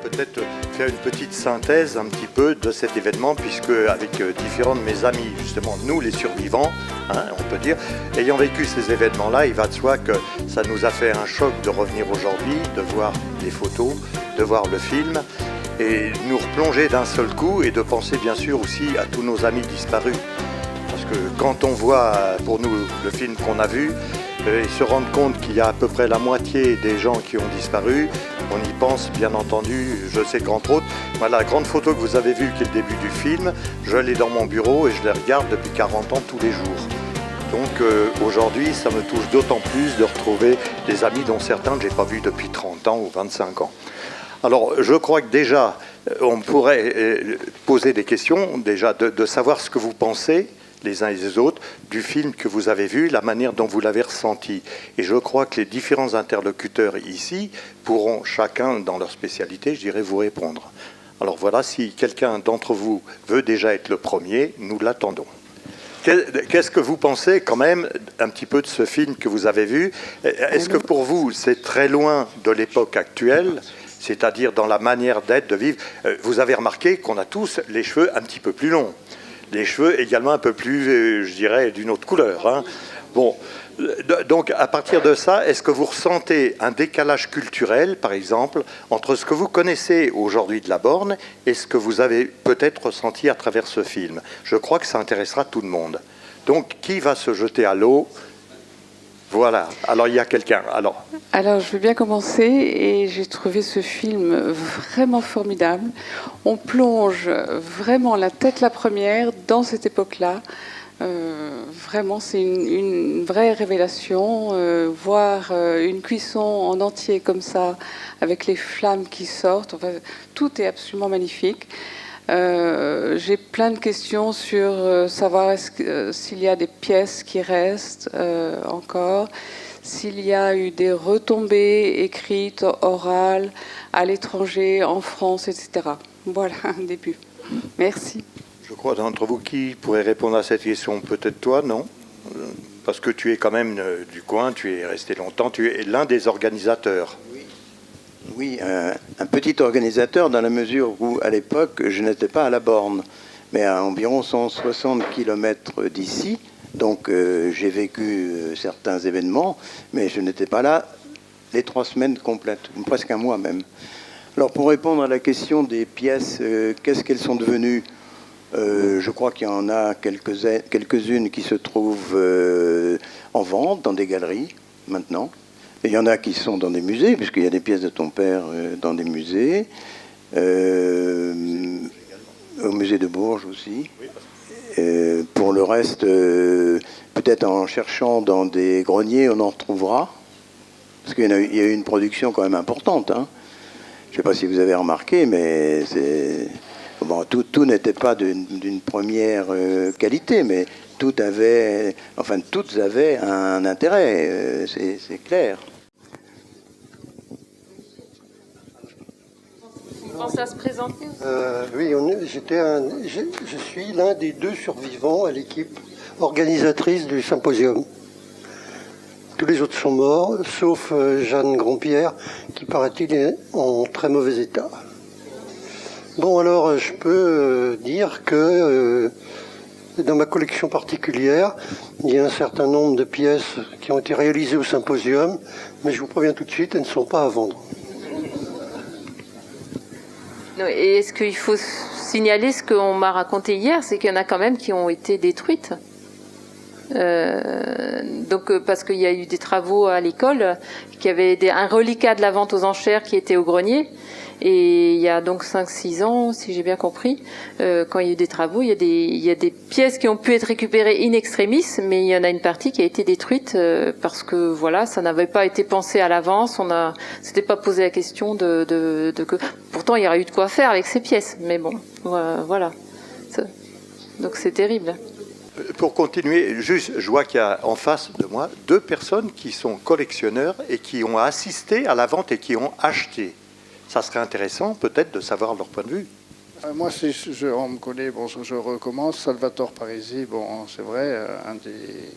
peut-être faire une petite synthèse un petit peu de cet événement, puisque avec différents de mes amis, justement, nous les survivants, on peut dire, ayant vécu ces événements-là, il va de soi que ça nous a fait un choc de revenir aujourd'hui, de voir les photos, de voir le film, et nous replonger d'un seul coup, et de penser bien sûr aussi à tous nos amis disparus. Parce que quand on voit, pour nous, le film qu'on a vu, et se rendre compte qu'il y a à peu près la moitié des gens qui ont disparu, on y pense bien entendu. Je sais qu'entre autres, la grande photo que vous avez vue qui est le début du film, je l'ai dans mon bureau et je la regarde depuis 40 ans tous les jours. Donc aujourd'hui, ça me touche d'autant plus de retrouver des amis dont certains que je n'ai pas vus depuis 30 ans ou 25 ans. Alors je crois que déjà, on pourrait poser des questions, déjà de savoir ce que vous pensez les uns et les autres, du film que vous avez vu, la manière dont vous l'avez ressenti. Et je crois que les différents interlocuteurs ici pourront chacun, dans leur spécialité, je dirais, vous répondre. Alors voilà, si quelqu'un d'entre vous veut déjà être le premier, nous l'attendons. Qu'est-ce que vous pensez quand même un petit peu de ce film que vous avez vu? Est-ce que pour vous, c'est très loin de l'époque actuelle, c'est-à-dire dans la manière d'être, de vivre? Vous avez remarqué qu'on a tous les cheveux un petit peu plus longs. Les cheveux également un peu plus, je dirais, d'une autre couleur. Bon, donc à partir de ça, est-ce que vous ressentez un décalage culturel, par exemple, entre ce que vous connaissez aujourd'hui de la Borne et ce que vous avez peut-être ressenti à travers ce film? Je crois que ça intéressera tout le monde. Donc, qui va se jeter à l'eau? Voilà, alors il y a quelqu'un. Alors je vais bien commencer et j'ai trouvé ce film vraiment formidable. On plonge vraiment la tête la première dans cette époque-là. Vraiment, c'est une vraie révélation. Voir une cuisson en entier comme ça, avec les flammes qui sortent, enfin, tout est absolument magnifique. J'ai plein de questions sur savoir s'il y a des pièces qui restent encore, s'il y a eu des retombées écrites, orales, à l'étranger, en France, etc. Voilà un début. Merci. Je crois d'entre vous qui pourrait répondre à cette question? Peut-être toi, non? Parce que tu es quand même du coin, tu es resté longtemps, tu es l'un des organisateurs. Oui, un petit organisateur dans la mesure où, à l'époque, je n'étais pas à la Borne, mais à environ 160 km d'ici. Donc, j'ai vécu certains événements, mais je n'étais pas là les 3 semaines complètes, ou presque un mois même. Alors, pour répondre à la question des pièces, qu'est-ce qu'elles sont devenues? Je crois qu'il y en a quelques-unes qui se trouvent en vente dans des galeries, maintenant. Et il y en a qui sont dans des musées, puisqu'il y a des pièces de ton père dans des musées. Au musée de Bourges aussi. Pour le reste, peut-être en cherchant dans des greniers, on en retrouvera. Parce qu'il y a eu une production quand même importante. Je ne sais pas si vous avez remarqué, mais bon, tout n'était pas d'une première qualité, mais toutes avaient un intérêt, c'est clair. Vous pensez à se présenter? Oui, je suis l'un des 2 survivants à l'équipe organisatrice du symposium. Tous les autres sont morts, sauf Jeanne Grandpierre, qui paraît-il est en très mauvais état. Bon, alors je peux dire que dans ma collection particulière, il y a un certain nombre de pièces qui ont été réalisées au symposium, mais je vous préviens tout de suite, elles ne sont pas à vendre. Et est-ce qu'il faut signaler ce qu'on m'a raconté hier, c'est qu'il y en a quand même qui ont été détruites. Donc parce qu'il y a eu des travaux à l'école, qui avait un reliquat de la vente aux enchères qui était au grenier. Et il y a donc 5-6 ans, si j'ai bien compris, quand il y a eu des travaux, il y a des pièces qui ont pu être récupérées in extremis, mais il y en a une partie qui a été détruite parce que voilà, ça n'avait pas été pensé à l'avance. S'était pas posé la question de que. Pourtant, il y aurait eu de quoi faire avec ces pièces, mais bon, voilà. Donc c'est terrible. Pour continuer, juste, je vois qu'il y a en face de moi 2 personnes qui sont collectionneurs et qui ont assisté à la vente et qui ont acheté. Ça serait intéressant peut-être de savoir leur point de vue. Moi, on me connaît, bon, je recommence. Salvatore Parisi, bon, c'est vrai, un des...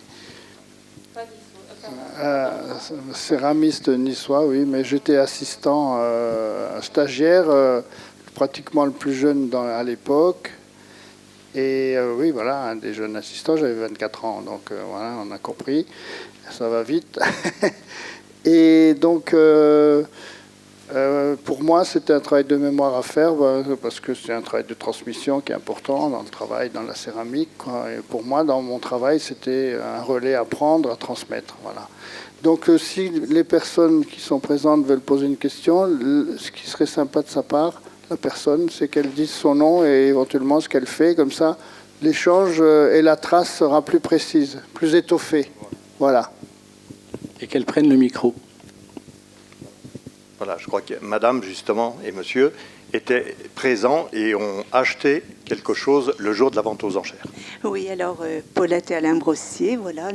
Céramiste niçois, oui, mais j'étais assistant stagiaire, pratiquement le plus jeune à l'époque. Et oui, voilà, un des jeunes assistants, j'avais 24 ans, donc voilà, on a compris, ça va vite. Et donc, pour moi, c'était un travail de mémoire à faire, parce que c'est un travail de transmission qui est important dans le travail, dans la céramique, quoi. Et pour moi, dans mon travail, c'était un relais à prendre, à transmettre. Voilà. Donc, si les personnes qui sont présentes veulent poser une question, ce qui serait sympa de sa part, la personne, c'est qu'elle dise son nom et éventuellement ce qu'elle fait. Comme ça, l'échange et la trace sera plus précise, plus étoffée. Voilà. Et qu'elle prenne le micro. Voilà, je crois que madame, justement, et monsieur étaient présents et ont acheté quelque chose le jour de la vente aux enchères. Oui, alors Paulette et Alain Brossier, voilà,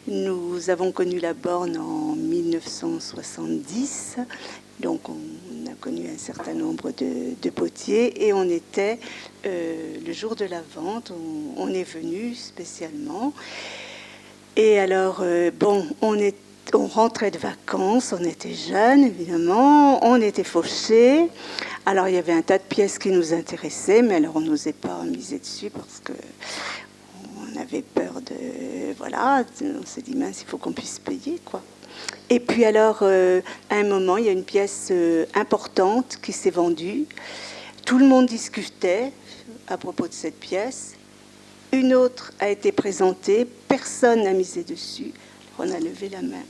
nous avons connu la borne en 1970. Donc on a connu un certain nombre de potiers et on était, le jour de la vente, on est venu spécialement. Et alors, bon, on rentrait de vacances, on était jeunes évidemment, on était fauchés. Alors il y avait un tas de pièces qui nous intéressaient, mais alors on n'osait pas miser dessus parce que on avait peur de... Voilà, on s'est dit, mince, il faut qu'on puisse payer, quoi. Et puis alors, à un moment, il y a une pièce importante qui s'est vendue. Tout le monde discutait à propos de cette pièce. Une autre a été présentée, personne n'a misé dessus. On a levé la main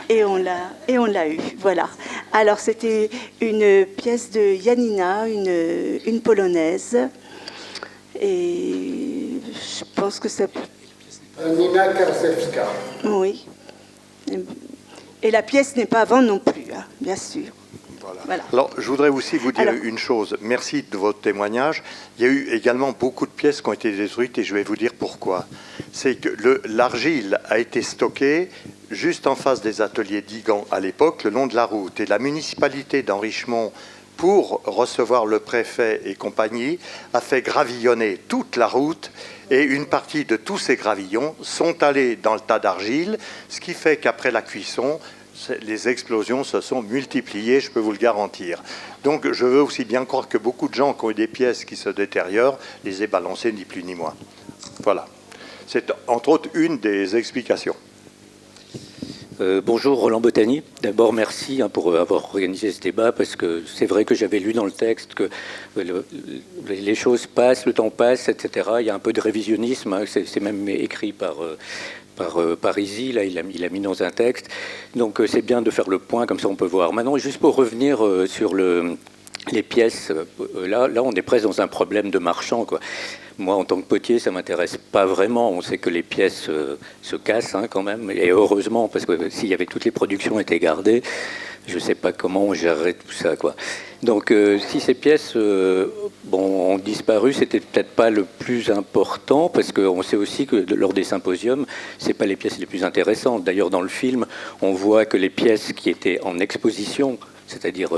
et on l'a eu. Voilà. Alors c'était une pièce de Janina, une polonaise. Et je pense que ça... Nina Karczewska. Oui. Et la pièce n'est pas à vendre non plus, hein, bien sûr. Voilà. Alors, je voudrais aussi vous dire une chose. Merci de votre témoignage. Il y a eu également beaucoup de pièces qui ont été détruites et je vais vous dire pourquoi. C'est que l'argile a été stockée juste en face des ateliers d'Igan à l'époque, le long de la route. Et la municipalité d'Henrichemont, pour recevoir le préfet et compagnie, a fait gravillonner toute la route. Et une partie de tous ces gravillons sont allés dans le tas d'argile, ce qui fait qu'après la cuisson, les explosions se sont multipliées, je peux vous le garantir. Donc je veux aussi bien croire que beaucoup de gens qui ont eu des pièces qui se détériorent les aient balancées, ni plus ni moins. Voilà. C'est entre autres une des explications. Bonjour, Roland Botany. D'abord, merci pour avoir organisé ce débat, parce que c'est vrai que j'avais lu dans le texte que les choses passent, le temps passe, etc. Il y a un peu de révisionnisme, hein, c'est même écrit par Parisi, là, il a mis dans un texte. Donc c'est bien de faire le point, comme ça on peut voir. Maintenant, juste pour revenir sur les pièces, là on est presque dans un problème de marchand, quoi. Moi, en tant que potier, ça ne m'intéresse pas vraiment. On sait que les pièces se cassent, hein, quand même. Et heureusement, parce que s'il y avait toutes les productions étaient gardées, je ne sais pas comment on gérerait tout ça, quoi. Donc, si ces pièces ont disparu, c'était peut-être pas le plus important, parce qu'on sait aussi que lors des symposiums, c'est pas les pièces les plus intéressantes. D'ailleurs, dans le film, on voit que les pièces qui étaient en exposition, c'est-à-dire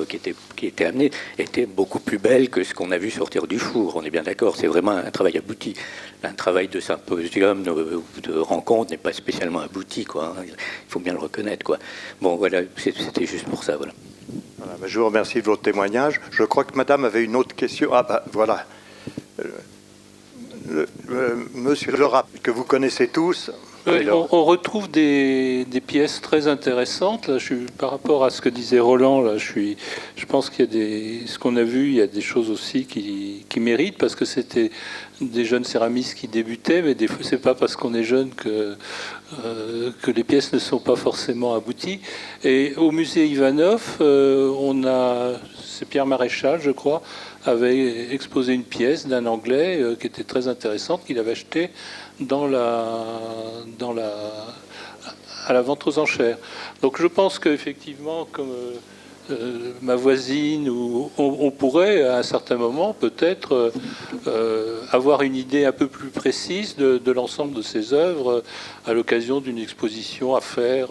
qui étaient amenées, étaient beaucoup plus belles que ce qu'on a vu sortir du four. On est bien d'accord, c'est vraiment un travail abouti. Un travail de symposium, de rencontre n'est pas spécialement abouti, quoi. Il faut bien le reconnaître, quoi. Bon, voilà, c'était juste pour ça, voilà. Voilà, je vous remercie de votre témoignage. Je crois que madame avait une autre question. Ah, bah, voilà. Monsieur le rap, que vous connaissez tous. Oui, on retrouve des pièces très intéressantes. Là, par rapport à ce que disait Roland, là, je pense qu'il y a ce qu'on a vu, il y a des choses aussi qui méritent, parce que c'était des jeunes céramistes qui débutaient, mais des fois, c'est pas parce qu'on est jeune que les pièces ne sont pas forcément abouties. Et au musée Ivanov, c'est Pierre Maréchal, je crois, avait exposé une pièce d'un Anglais qui était très intéressante, qu'il avait achetée à la vente aux enchères. Donc je pense qu'effectivement, comme ma voisine, on pourrait à un certain moment peut-être avoir une idée un peu plus précise de l'ensemble de ces œuvres à l'occasion d'une exposition à faire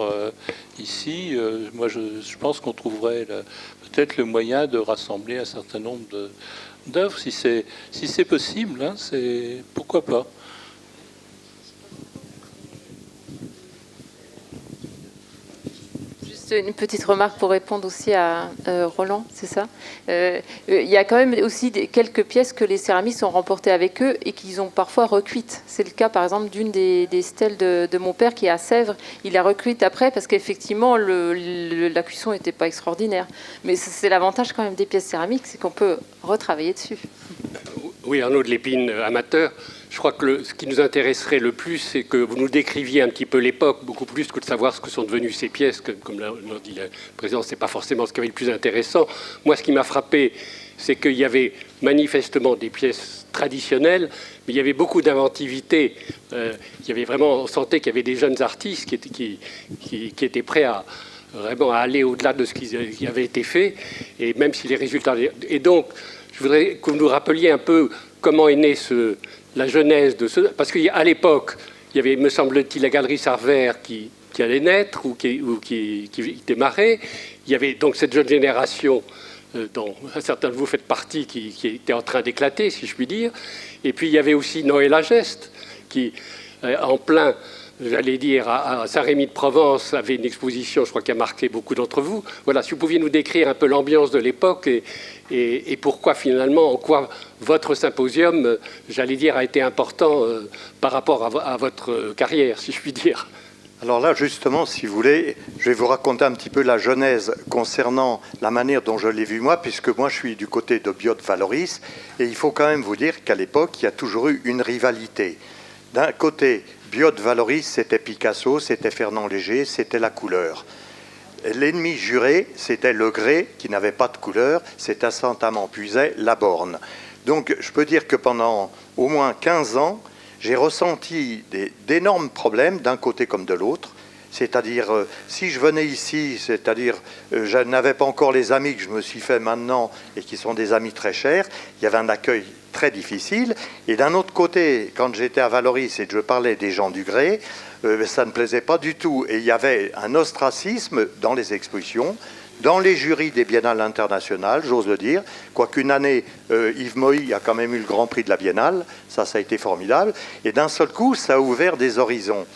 ici. Moi, je pense qu'on trouverait peut-être le moyen de rassembler un certain nombre d'œuvres, si c'est possible, hein, pourquoi pas. Juste une petite remarque pour répondre aussi à Roland, c'est ça. Il y a quand même aussi quelques pièces que les céramistes ont remportées avec eux et qu'ils ont parfois recuites. C'est le cas, par exemple, d'une des stèles de mon père qui est à Sèvres. Il l'a recuite après parce qu'effectivement, la cuisson n'était pas extraordinaire. Mais c'est l'avantage quand même des pièces céramiques, c'est qu'on peut retravailler dessus. Oui, Arnaud de Lépine, amateur. Je crois que ce qui nous intéresserait le plus, c'est que vous nous décriviez un petit peu l'époque, beaucoup plus que de savoir ce que sont devenues ces pièces. Comme l'a dit le président, ce n'est pas forcément ce qui avait le plus intéressant. Moi, ce qui m'a frappé, c'est qu'il y avait manifestement des pièces traditionnelles, mais il y avait beaucoup d'inventivité. Il y avait vraiment, on sentait qu'il y avait des jeunes artistes qui étaient prêts à vraiment à aller au-delà de ce qui avait été fait, et même si les résultats... Et donc, je voudrais que vous nous rappeliez un peu comment est née la genèse de ce... Parce qu'à l'époque, il y avait, me semble-t-il, la galerie Sarver qui allait naître ou qui démarrait. Il y avait donc cette jeune génération dont certains de vous faites partie qui était en train d'éclater, si je puis dire. Et puis il y avait aussi Noël Ageste qui, en plein... J'allais dire, à Saint-Rémy-de-Provence, avait une exposition, je crois, qui a marqué beaucoup d'entre vous. Voilà, si vous pouviez nous décrire un peu l'ambiance de l'époque et pourquoi, finalement, en quoi votre symposium, j'allais dire, a été important par rapport à votre carrière, si je puis dire. Alors là, justement, si vous voulez, je vais vous raconter un petit peu la genèse concernant la manière dont je l'ai vu moi, puisque moi, je suis du côté de Biot Valoris, et il faut quand même vous dire qu'à l'époque, il y a toujours eu une rivalité. D'un côté, Biot Valoris, c'était Picasso, c'était Fernand Léger, c'était la couleur. L'ennemi juré, c'était Le Gray, qui n'avait pas de couleur, c'était Saint-Amand-Puisaye, La Borne. Donc, je peux dire que pendant au moins 15 ans, j'ai ressenti d'énormes problèmes d'un côté comme de l'autre. C'est-à-dire, si je venais ici, c'est-à-dire, je n'avais pas encore les amis que je me suis fait maintenant et qui sont des amis très chers, il y avait un accueil très difficile. Et d'un autre côté, quand j'étais à Valoris et que je parlais des gens du Gré, ça ne plaisait pas du tout. Et il y avait un ostracisme dans les expositions, dans les jurys des biennales internationales, j'ose le dire. Quoiqu'une année, Yves Moïse a quand même eu le Grand Prix de la Biennale, ça a été formidable. Et d'un seul coup, ça a ouvert des horizons.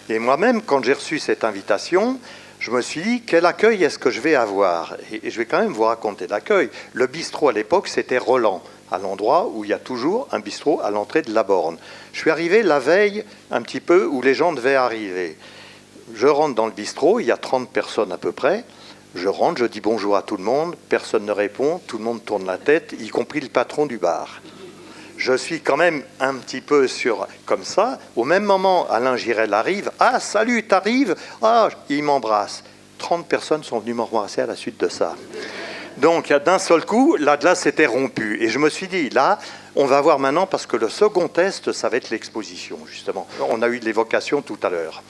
Et moi-même, quand j'ai reçu cette invitation, je me suis dit, quel accueil est-ce que je vais avoir? Et je vais quand même vous raconter l'accueil. Le bistrot à l'époque, c'était Roland, à l'endroit où il y a toujours un bistrot à l'entrée de la Borne. Je suis arrivé la veille, un petit peu, où les gens devaient arriver. Je rentre dans le bistrot, il y a 30 personnes à peu près. Je rentre, je dis bonjour à tout le monde, personne ne répond, tout le monde tourne la tête, y compris le patron du bar. Je suis quand même un petit peu comme ça. Au même moment, Alain Girel arrive. « Ah, salut, t'arrives ?» Ah, il m'embrasse. 30 personnes sont venues m'embrasser à la suite de ça. Donc, d'un seul coup, là, c'était rompu. Et je me suis dit, là, on va voir maintenant, parce que le second test, ça va être l'exposition, justement. On a eu de l'évocation tout à l'heure.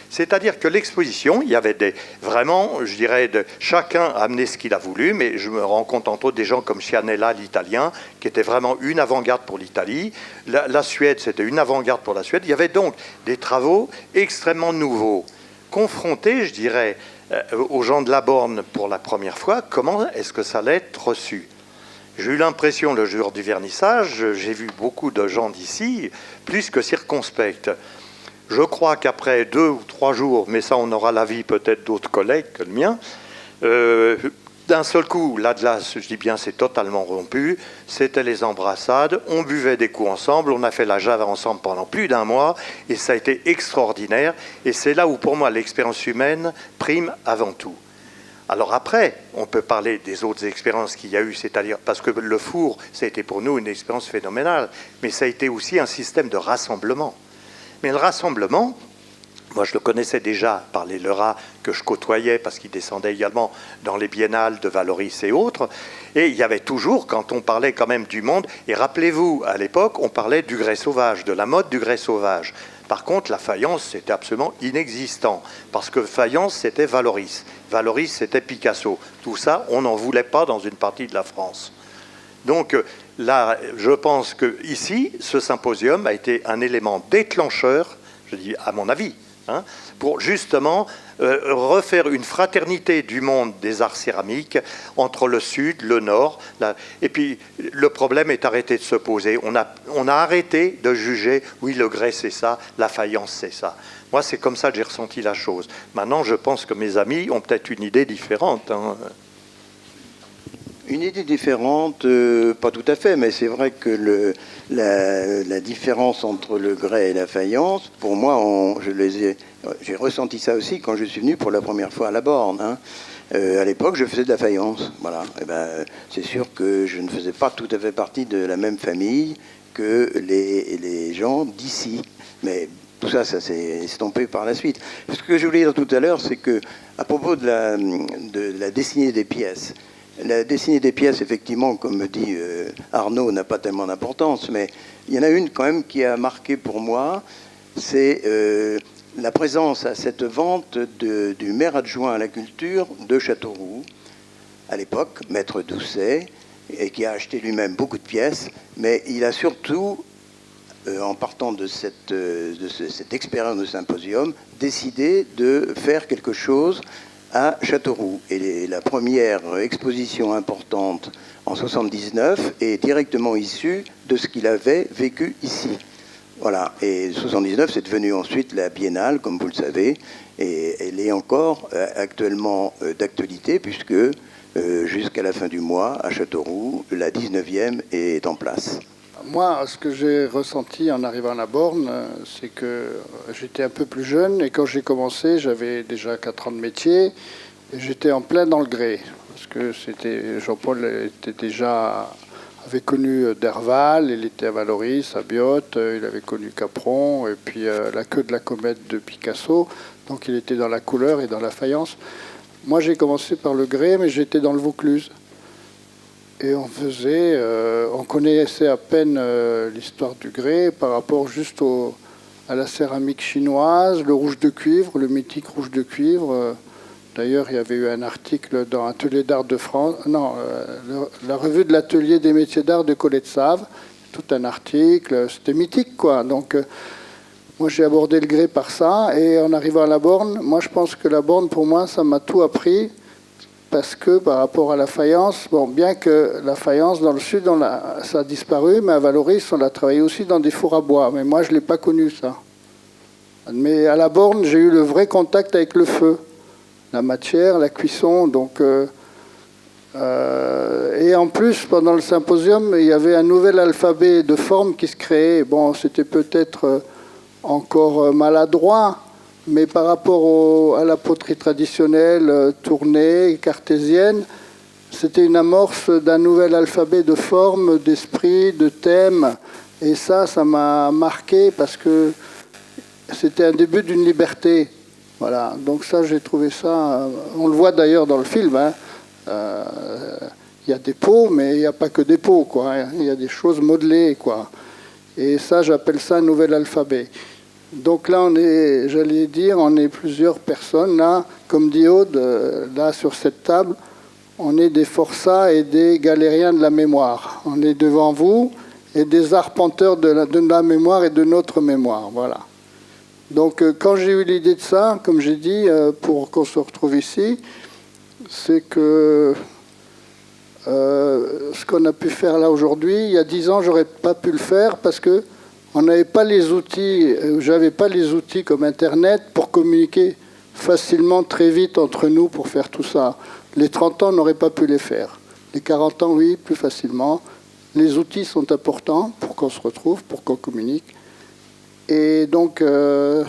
C'est-à-dire que l'exposition, il y avait vraiment, je dirais, chacun a amené ce qu'il a voulu, mais je me rends compte entre autres des gens comme Cianella, l'italien, qui était vraiment une avant-garde pour l'Italie. La Suède, c'était une avant-garde pour la Suède. Il y avait donc des travaux extrêmement nouveaux, confrontés, je dirais, aux gens de la Borne pour la première fois. Comment est-ce que ça allait être reçu ? J'ai eu l'impression, le jour du vernissage, j'ai vu beaucoup de gens d'ici, plus que circonspects. Je crois qu'après 2 ou 3 jours, mais ça on aura l'avis peut-être d'autres collègues que le mien, d'un seul coup, la glace, je dis bien, c'est totalement rompu, c'était les embrassades, on buvait des coups ensemble, on a fait la Java ensemble pendant plus d'1 mois, et ça a été extraordinaire, et c'est là où pour moi l'expérience humaine prime avant tout. Alors après, on peut parler des autres expériences qu'il y a eu, c'est-à-dire, parce que le four, ça a été pour nous une expérience phénoménale, mais ça a été aussi un système de rassemblement. Mais le rassemblement, moi je le connaissais déjà par les Leurat que je côtoyais parce qu'ils descendaient également dans les biennales de Valoris et autres. Et il y avait toujours, quand on parlait quand même du monde, et rappelez-vous, à l'époque, on parlait du grès sauvage, de la mode du grès sauvage. Par contre, la faïence, c'était absolument inexistant, parce que faïence, c'était Valoris. Valoris, c'était Picasso. Tout ça, on n'en voulait pas dans une partie de la France. Donc là, je pense qu'ici, ce symposium a été un élément déclencheur, je dis à mon avis, pour justement refaire une fraternité du monde des arts céramiques entre le Sud, le Nord. Et puis, le problème est arrêté de se poser. On a arrêté de juger, oui, le grès, c'est ça, la faïence, c'est ça. Moi, c'est comme ça que j'ai ressenti la chose. Maintenant, je pense que mes amis ont peut-être une idée différente. Hein. Une idée différente, pas tout à fait, mais c'est vrai que la différence entre le grès et la faïence, pour moi, j'ai ressenti ça aussi quand je suis venu pour la première fois à la Borne. Hein. À l'époque, je faisais de la faïence. Voilà. Et ben, c'est sûr que je ne faisais pas tout à fait partie de la même famille que les gens d'ici. Mais tout ça, ça s'est estompé par la suite. Ce que je voulais dire tout à l'heure, c'est que à propos de la dessinée des pièces, la dessinée des pièces, effectivement, comme me dit Arnaud, n'a pas tellement d'importance, mais il y en a une quand même qui a marqué pour moi, c'est la présence à cette vente du maire adjoint à la culture de Châteauroux, à l'époque, Maître Doucet, et qui a acheté lui-même beaucoup de pièces, mais il a surtout, en partant de cette expérience de symposium, décidé de faire quelque chose à Châteauroux. Et la première exposition importante en 79 est directement issue de ce qu'il avait vécu ici. Voilà. Et 79, c'est devenu ensuite la Biennale, comme vous le savez, et elle est encore actuellement d'actualité, puisque jusqu'à la fin du mois, à Châteauroux, la 19e est en place. Moi, ce que j'ai ressenti en arrivant à la Borne, c'est que j'étais un peu plus jeune et quand j'ai commencé, j'avais déjà 4 ans de métier et j'étais en plein dans le grès. Parce que Jean-Paul avait connu Derval, il était à Valoris, à Biot, il avait connu Capron et puis La queue de la comète de Picasso. Donc il était dans la couleur et dans la faïence. Moi, j'ai commencé par le grès, mais j'étais dans le Vaucluse. Et on connaissait à peine l'histoire du grès par rapport juste à la céramique chinoise, le rouge de cuivre, le mythique rouge de cuivre. D'ailleurs, il y avait eu un article dans Atelier d'art de France, la revue de l'Atelier des métiers d'art de Colette Save, tout un article, c'était mythique, quoi. Donc, moi, j'ai abordé le grès par ça, et en arrivant à la Borne, moi, je pense que la Borne, pour moi, ça m'a tout appris. Parce que par rapport à la faïence, bon, bien que la faïence dans le sud, ça a disparu, mais à Valoris, on l'a travaillé aussi dans des fours à bois. Mais moi, je ne l'ai pas connu, ça. Mais à la Borne, j'ai eu le vrai contact avec le feu, la matière, la cuisson. Donc, et en plus, pendant le symposium, il y avait un nouvel alphabet de formes qui se créait. Bon, c'était peut-être encore maladroit, mais par rapport à la poterie traditionnelle, tournée, cartésienne, c'était une amorce d'un nouvel alphabet de formes, d'esprit, de thèmes. Et ça m'a marqué parce que c'était un début d'une liberté. Voilà. Donc ça, j'ai trouvé ça... On le voit d'ailleurs dans le film. Hein. Il y a des pots, mais il n'y a pas que des pots, quoi. Il y a des choses modelées, quoi. Et ça, j'appelle ça un nouvel alphabet. Donc là, on est plusieurs personnes, là, comme dit Aude, là, sur cette table, on est des forçats et des galériens de la mémoire. On est devant vous et des arpenteurs de la mémoire et de notre mémoire, voilà. Donc, quand j'ai eu l'idée de ça, comme j'ai dit, pour qu'on se retrouve ici, c'est que ce qu'on a pu faire là aujourd'hui, il y a 10 ans, j'aurais pas pu le faire parce que on n'avait pas les outils, j'avais pas les outils comme Internet pour communiquer facilement, très vite entre nous pour faire tout ça. Les 30 ans, on n'aurait pas pu les faire. Les 40 ans, oui, plus facilement. Les outils sont importants pour qu'on se retrouve, pour qu'on communique. Et donc, on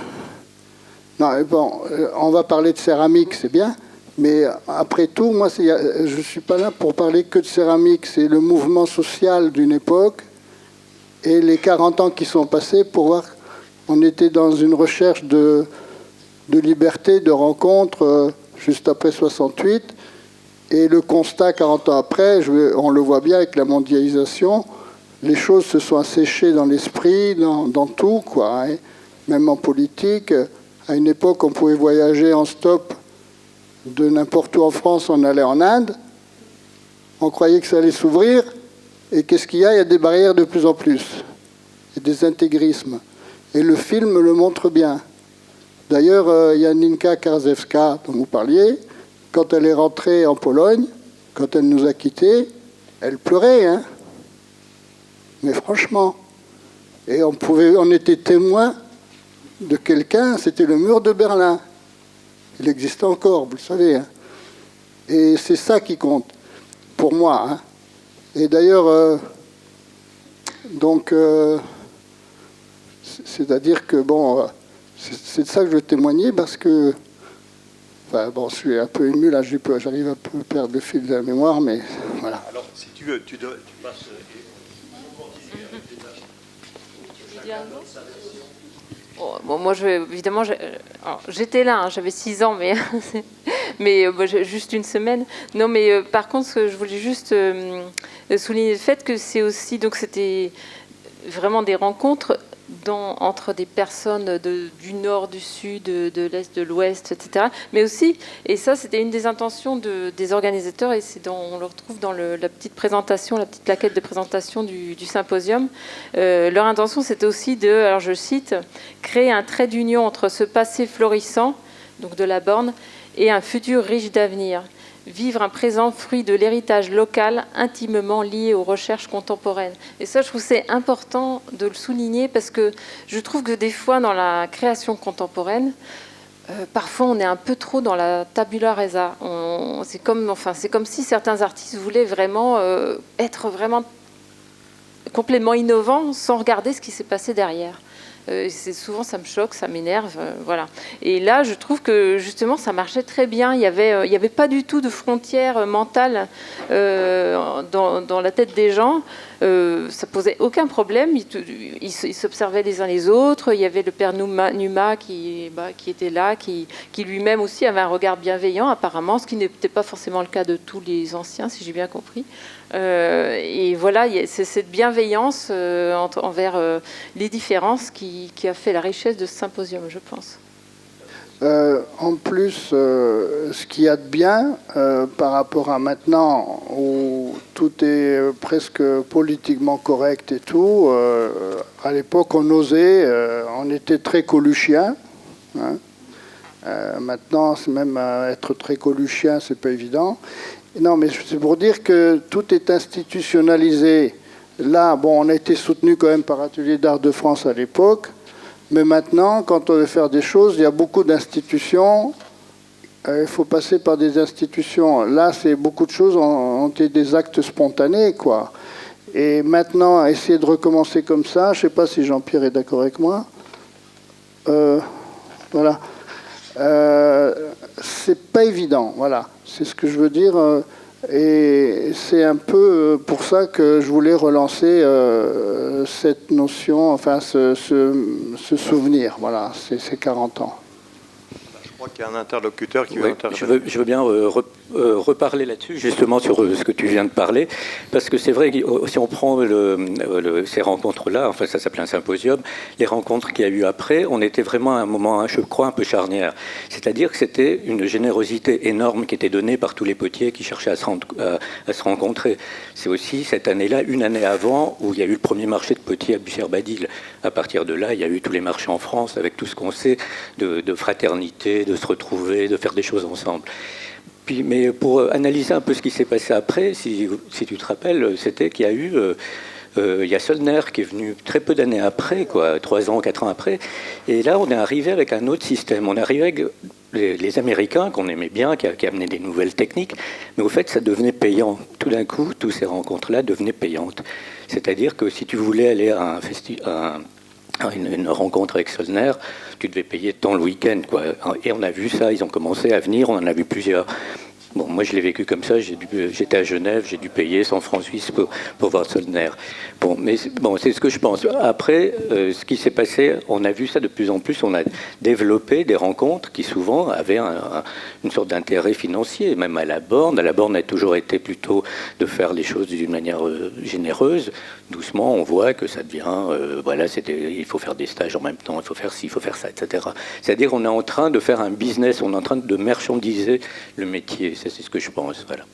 va parler de céramique, c'est bien, mais après tout, moi, je ne suis pas là pour parler que de céramique. C'est le mouvement social d'une époque. Et les 40 ans qui sont passés, pour voir qu'on était dans une recherche de liberté, de rencontre, juste après 68. Et le constat, 40 ans après, on le voit bien avec la mondialisation, les choses se sont asséchées dans l'esprit, dans tout, quoi. Hein. Même en politique, à une époque, on pouvait voyager en stop de n'importe où en France, on allait en Inde. On croyait que ça allait s'ouvrir. Et qu'est-ce qu'il y a ? Il y a des barrières de plus en plus. Et des intégrismes. Et le film le montre bien. D'ailleurs, il y a Ninka Karzewska, dont vous parliez, quand elle est rentrée en Pologne, quand elle nous a quittés, elle pleurait, hein. Mais franchement. Et on était témoins de quelqu'un, c'était le mur de Berlin. Il existe encore, vous le savez. Hein. Et c'est ça qui compte, pour moi. Hein. Et d'ailleurs, c'est-à-dire que, bon, c'est de ça que je veux témoigner, parce que, enfin, bon, je suis un peu ému, là, j'arrive un peu à perdre le fil de la mémoire, mais voilà. Alors, si tu veux, tu passes... Bon, moi, évidemment, j'étais là, hein, j'avais 6 ans, mais juste une semaine. Non, mais par contre, je voulais juste souligner le fait que c'est aussi, donc c'était vraiment des rencontres entre des personnes du nord, du sud, de l'est, de l'ouest, etc. Mais aussi, et ça c'était une des intentions des organisateurs, et on le retrouve dans la petite présentation, la petite plaquette de présentation du symposium. Leur intention c'était aussi alors je cite, créer un trait d'union entre ce passé florissant, donc de la Borne, et un futur riche d'avenir. Vivre un présent fruit de l'héritage local intimement lié aux recherches contemporaines. Et ça, je trouve que c'est important de le souligner parce que je trouve que des fois, dans la création contemporaine, parfois on est un peu trop dans la tabula rasa. C'est comme si certains artistes voulaient vraiment être vraiment complètement innovants sans regarder ce qui s'est passé derrière. Souvent ça me choque, ça m'énerve, voilà. Et là, je trouve que justement, ça marchait très bien. Il y avait pas du tout de frontières mentales dans la tête des gens. Ça posait aucun problème. Ils s'observaient les uns les autres. Il y avait le père Numa qui était là, qui lui-même aussi avait un regard bienveillant, apparemment, ce qui n'était pas forcément le cas de tous les anciens, si j'ai bien compris. Et voilà, c'est cette bienveillance envers les différences qui a fait la richesse de ce symposium, je pense. En plus, ce qu'il y a de bien par rapport à maintenant, où tout est presque politiquement correct et tout, à l'époque on osait, on était très coluchien. Hein. Maintenant, c'est même être très coluchien, c'est pas évident. Non, mais c'est pour dire que tout est institutionnalisé. Là, bon, on a été soutenu quand même par Atelier d'Art de France à l'époque, mais maintenant, quand on veut faire des choses, il y a beaucoup d'institutions. Il faut passer par des institutions. Là, c'est beaucoup de choses ont été des actes spontanés, quoi. Et maintenant, essayer de recommencer comme ça, je ne sais pas si Jean-Pierre est d'accord avec moi. Voilà. C'est pas évident, voilà. C'est ce que je veux dire. Et c'est un peu pour ça que je voulais relancer cette notion, enfin ce souvenir, voilà, ces 40 ans. Je crois qu'il y a un interlocuteur qui veut intervenir. Je veux bien reparler là-dessus, justement sur ce que tu viens de parler, parce que c'est vrai que si on prend ces rencontres-là, enfin ça s'appelait un symposium, les rencontres qu'il y a eu après, on était vraiment à un moment, je crois, un peu charnière. C'est-à-dire que c'était une générosité énorme qui était donnée par tous les potiers qui cherchaient à se rencontrer. C'est aussi cette année-là, une année avant, où il y a eu le premier marché de potiers à Bussière-Badil. À partir de là, il y a eu tous les marchés en France, avec tout ce qu'on sait de fraternité, de se retrouver, de faire des choses ensemble. Mais pour analyser un peu ce qui s'est passé après, si tu te rappelles, c'était qu'il y a eu... il y a Solner qui est venu très peu d'années après, quoi, 3 ans, 4 ans après. Et là, on est arrivé avec un autre système. On est arrivé avec les Américains, qu'on aimait bien, qui amenaient des nouvelles techniques. Mais au fait, ça devenait payant. Tout d'un coup, toutes ces rencontres-là devenaient payantes. C'est-à-dire que si tu voulais aller à une rencontre avec Solner, tu devais payer tant le week-end, quoi. Et on a vu ça, ils ont commencé à venir, on en a vu plusieurs. Bon, moi je l'ai vécu comme ça, j'étais à Genève, j'ai dû payer 100 francs suisses pour voir Solner. C'est ce que je pense. Après, ce qui s'est passé, on a vu ça de plus en plus, on a développé des rencontres qui souvent avaient une sorte d'intérêt financier, même à la Borne. À la Borne a toujours été plutôt de faire les choses d'une manière généreuse. Doucement, on voit que ça devient, il faut faire des stages en même temps, il faut faire ci, il faut faire ça, etc. C'est-à-dire qu'on est en train de faire un business, on est en train de marchandiser le métier. Ça, c'est ce que je pense. Voilà.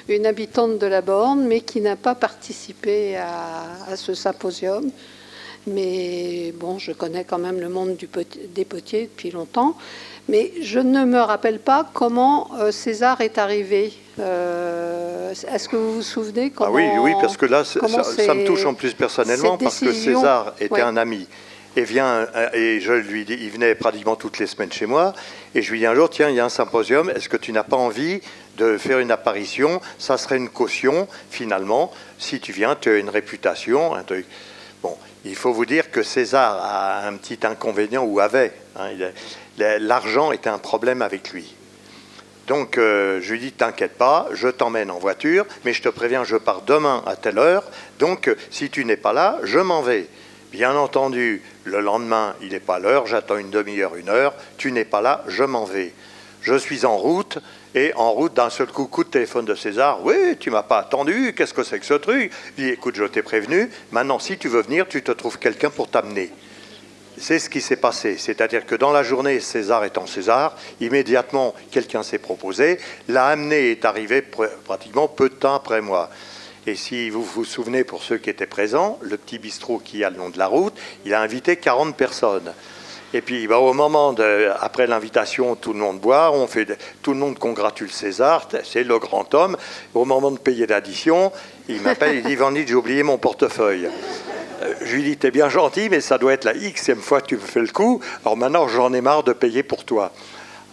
Une habitante de la Borne, mais qui n'a pas participé à ce symposium. Mais bon, je connais quand même le monde des potiers depuis longtemps. Mais je ne me rappelle pas comment César est arrivé. Est-ce que vous vous souvenez comment, oui, parce que là, ça me touche en plus personnellement, parce que César était un ami. et vient, et je lui dis, il venait pratiquement toutes les semaines chez moi, et je lui dis un jour, tiens, il y a un symposium, est-ce que tu n'as pas envie de faire une apparition? Ça serait une caution, finalement, si tu viens, tu as une réputation, un truc. Bon, il faut vous dire que César a un petit inconvénient, ou avait, hein, l'argent était un problème avec lui. Donc je lui dis, t'inquiète pas, je t'emmène en voiture, mais je te préviens, je pars demain à telle heure, donc si tu n'es pas là, je m'en vais. Bien entendu, le lendemain, il n'est pas à l'heure, j'attends une demi-heure, une heure, tu n'es pas là, je m'en vais. Je suis en route, et en route, d'un seul coup de téléphone de César, oui, tu m'as pas attendu, qu'est-ce que c'est que ce truc? Il dit, écoute, je t'ai prévenu, maintenant si tu veux venir, tu te trouves quelqu'un pour t'amener. C'est ce qui s'est passé, c'est-à-dire que dans la journée, César étant César, immédiatement, quelqu'un s'est proposé, l'a amené est arrivé pratiquement peu de temps après moi. Et si vous vous souvenez, pour ceux qui étaient présents, le petit bistrot qui a le long de la route, il a invité 40 personnes. Et puis, au moment après l'invitation, tout le monde boit, tout le monde congratule César, c'est le grand homme. Au moment de payer l'addition, il m'appelle, il dit, Vandy, j'ai oublié mon portefeuille. Je lui dis, t'es bien gentil, mais ça doit être la xème fois que tu me fais le coup. Alors maintenant, j'en ai marre de payer pour toi.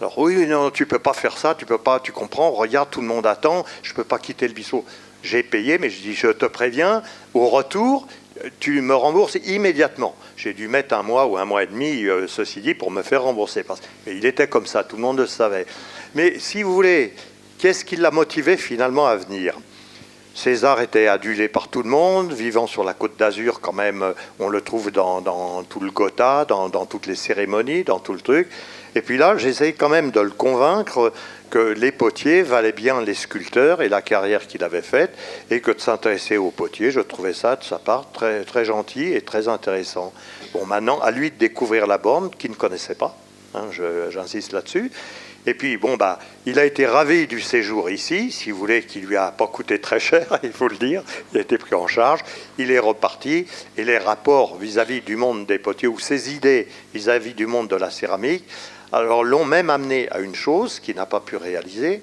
Alors oui, non, tu peux pas faire ça, tu peux pas, tu comprends, regarde, tout le monde attend, je peux pas quitter le bistrot. J'ai payé, mais je dis, je te préviens, au retour, tu me rembourses immédiatement. J'ai dû mettre 1 mois ou 1 mois et demi, ceci dit, pour me faire rembourser. Et il était comme ça, tout le monde le savait. Mais si vous voulez, qu'est-ce qui l'a motivé finalement à venir ? César était adulé par tout le monde, vivant sur la Côte d'Azur quand même, on le trouve dans tout le Gotha, dans toutes les cérémonies, dans tout le truc. Et puis là, j'essaye quand même de le convaincre que les potiers valaient bien les sculpteurs et la carrière qu'il avait faite, et que de s'intéresser aux potiers, je trouvais ça de sa part très, très gentil et très intéressant. Bon, maintenant, à lui de découvrir la borne qu'il ne connaissait pas, hein, j'insiste là-dessus. Et puis, bon, il a été ravi du séjour ici, si vous voulez, qui lui a pas coûté très cher, il faut le dire. Il a été pris en charge. Il est reparti. Et les rapports vis-à-vis du monde des potiers, ou ses idées vis-à-vis du monde de la céramique, alors l'ont même amené à une chose qu'il n'a pas pu réaliser,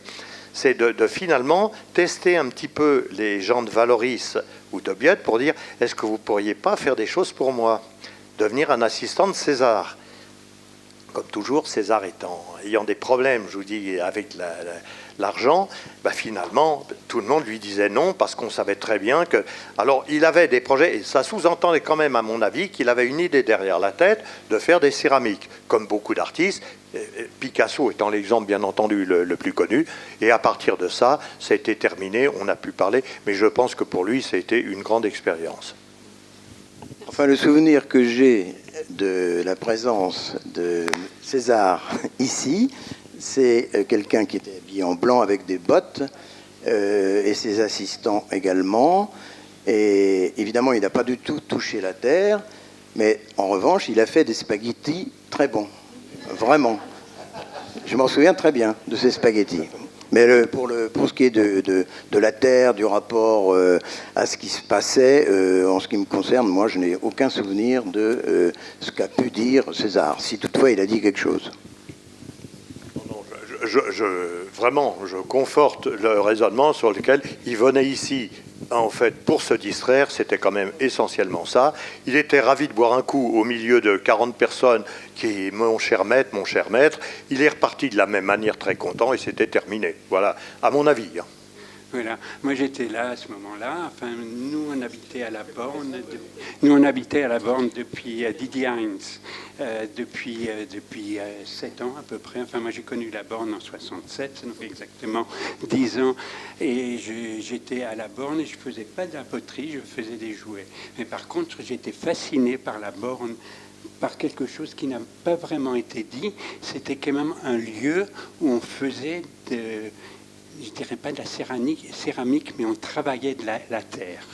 c'est de finalement tester un petit peu les gens de Valoris ou de Biot pour dire, est-ce que vous ne pourriez pas faire des choses pour moi? Devenir un assistant de César. Comme toujours, César ayant des problèmes, je vous dis, avec l'argent, finalement, tout le monde lui disait non, parce qu'on savait très bien que... Alors, il avait des projets, et ça sous-entendait quand même, à mon avis, qu'il avait une idée derrière la tête de faire des céramiques, comme beaucoup d'artistes, Picasso étant l'exemple, bien entendu, le plus connu, et à partir de ça, ça a été terminé, on a pu parler, mais je pense que pour lui, ça a été une grande expérience. Enfin, le souvenir que j'ai de la présence de César ici, c'est quelqu'un qui était habillé en blanc avec des bottes, et ses assistants également. Et évidemment, il n'a pas du tout touché la terre, mais en revanche, il a fait des spaghettis très bons. Vraiment. Je m'en souviens très bien de ces spaghettis. Mais pour ce qui est de la terre, du rapport à ce qui se passait, en ce qui me concerne, moi, je n'ai aucun souvenir de ce qu'a pu dire César, si toutefois il a dit quelque chose. Vraiment, je conforte le raisonnement sur lequel il venait ici, en fait, pour se distraire, c'était quand même essentiellement ça. Il était ravi de boire un coup au milieu de 40 personnes qui, mon cher maître, il est reparti de la même manière très content et c'était terminé. Voilà, à mon avis. Voilà. Moi j'étais là à ce moment-là. Enfin, nous on habitait à la Borne. Depuis Didier Heinz, depuis 7 ans à peu près. Enfin, moi j'ai connu la Borne en 67, ça nous fait exactement 10 ans. Et j'étais à la Borne et je faisais pas de la poterie, je faisais des jouets. Mais par contre, j'étais fasciné par la Borne, par quelque chose qui n'a pas vraiment été dit. C'était quand même un lieu où on faisait je dirais pas de la céramique, mais on travaillait de la terre.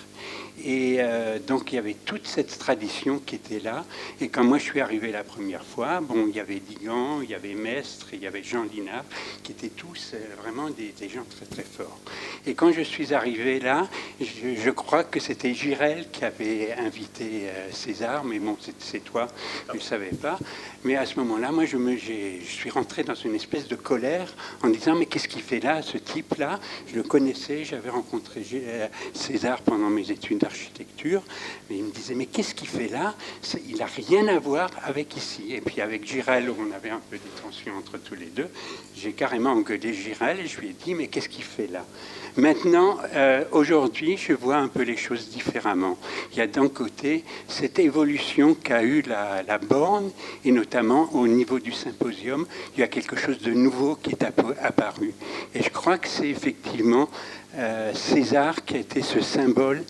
Et donc il y avait toute cette tradition qui était là. Et quand moi je suis arrivé la première fois, bon, il y avait Digan, il y avait Mestre, il y avait Jean Linard, qui étaient tous vraiment des gens très très forts. Et quand je suis arrivé là, je crois que c'était Girel qui avait invité César, mais bon, c'est toi, je ne le savais pas. Mais à ce moment-là, moi, je suis rentré dans une espèce de colère en disant, mais qu'est-ce qu'il fait là, ce type-là? Je le connaissais, j'avais rencontré César pendant mes études d'architecture, mais il me disait, mais qu'est-ce qu'il fait là? Il n'a rien à voir avec ici. Et puis avec Girel, on avait un peu des tensions entre tous les deux, j'ai carrément engueulé Girel et je lui ai dit, mais qu'est-ce qu'il fait là? Maintenant, aujourd'hui, je vois un peu les choses différemment. Il y a d'un côté cette évolution qu'a eue la borne, et notamment au niveau du symposium, il y a quelque chose de nouveau qui est apparu. Et je crois que c'est effectivement César qui a été ce symbole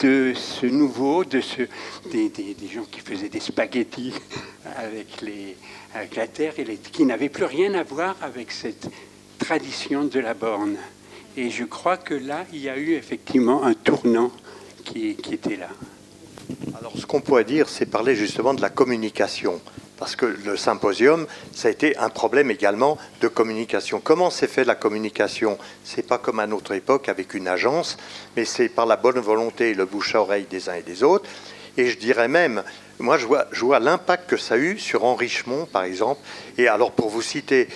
de ce nouveau, des gens qui faisaient des spaghettis avec la terre, qui n'avaient plus rien à voir avec cette tradition de la borne. Et je crois que là, il y a eu effectivement un tournant qui était là. Alors, ce qu'on pourrait dire, c'est parler justement de la communication. Parce que le symposium, ça a été un problème également de communication. Comment s'est fait la communication? C'est pas comme à notre époque avec une agence, mais c'est par la bonne volonté et le bouche à oreille des uns et des autres. Et je dirais même, moi je vois l'impact que ça a eu sur Henrichemont, par exemple. Et alors, pour vous citer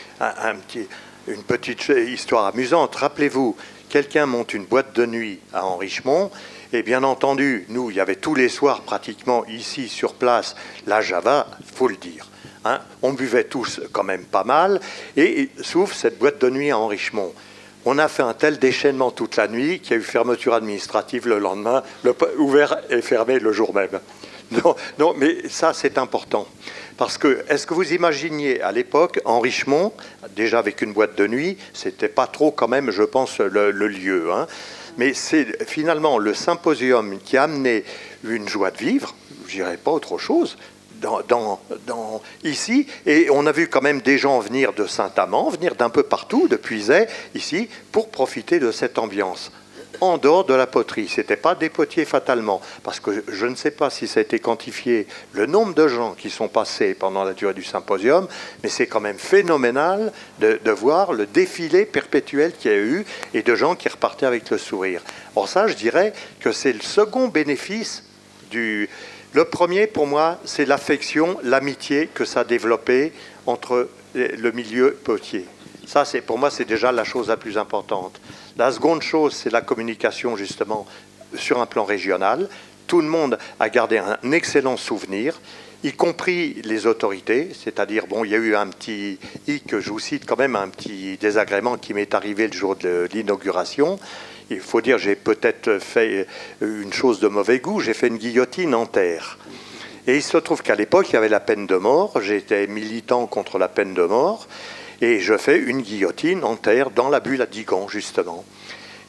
une petite histoire amusante, rappelez-vous, quelqu'un monte une boîte de nuit à Henrichemont, et bien entendu, nous, il y avait tous les soirs pratiquement ici sur place la Java, il faut le dire. Hein, on buvait tous quand même pas mal, et sauf cette boîte de nuit à Henrichemont. On a fait un tel déchaînement toute la nuit qu'il y a eu fermeture administrative le lendemain, ouvert et fermé le jour même. Non, mais ça c'est important. Parce que, est-ce que vous imaginiez à l'époque, Henrichemont, déjà avec une boîte de nuit, c'était pas trop quand même, je pense, le lieu. Hein. Mais c'est finalement le symposium qui a amené une joie de vivre, je dirais pas autre chose, ici. Et on a vu quand même des gens venir de Saint-Amand, venir d'un peu partout, de Puisaye, ici, pour profiter de cette ambiance. En dehors de la poterie, ce n'était pas des potiers fatalement, parce que je ne sais pas si ça a été quantifié, le nombre de gens qui sont passés pendant la durée du symposium, mais c'est quand même phénoménal de voir le défilé perpétuel qu'il y a eu et de gens qui repartaient avec le sourire. Or ça, je dirais que c'est le second bénéfice du... Le premier, pour moi, c'est l'affection, l'amitié que ça a développé entre le milieu potier. Ça, pour moi, c'est déjà la chose la plus importante. La seconde chose, c'est la communication, justement, sur un plan régional. Tout le monde a gardé un excellent souvenir, y compris les autorités. C'est-à-dire, bon, il y a eu un petit hic, je vous cite quand même, un petit désagrément qui m'est arrivé le jour de l'inauguration. Il faut dire, j'ai peut-être fait une chose de mauvais goût, j'ai fait une guillotine en terre. Et il se trouve qu'à l'époque, il y avait la peine de mort. J'étais militant contre la peine de mort. Et je fais une guillotine en terre dans la bulle à Digan, justement.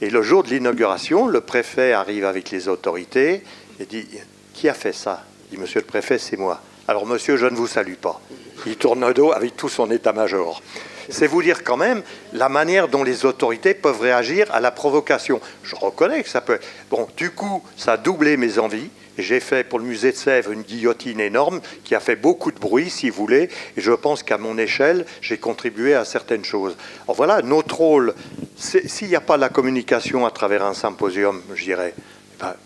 Et le jour de l'inauguration, le préfet arrive avec les autorités et dit « Qui a fait ça ?» Il dit « Monsieur le préfet, c'est moi. » Alors, monsieur, je ne vous salue pas. Il tourne le dos avec tout son état-major. C'est vous dire quand même la manière dont les autorités peuvent réagir à la provocation. Je reconnais que ça peut... Bon, du coup, ça a doublé mes envies. J'ai fait pour le musée de Sèvres une guillotine énorme qui a fait beaucoup de bruit, si vous voulez, et je pense qu'à mon échelle, j'ai contribué à certaines choses. Alors voilà, notre rôle, s'il n'y a pas la communication à travers un symposium, je dirais,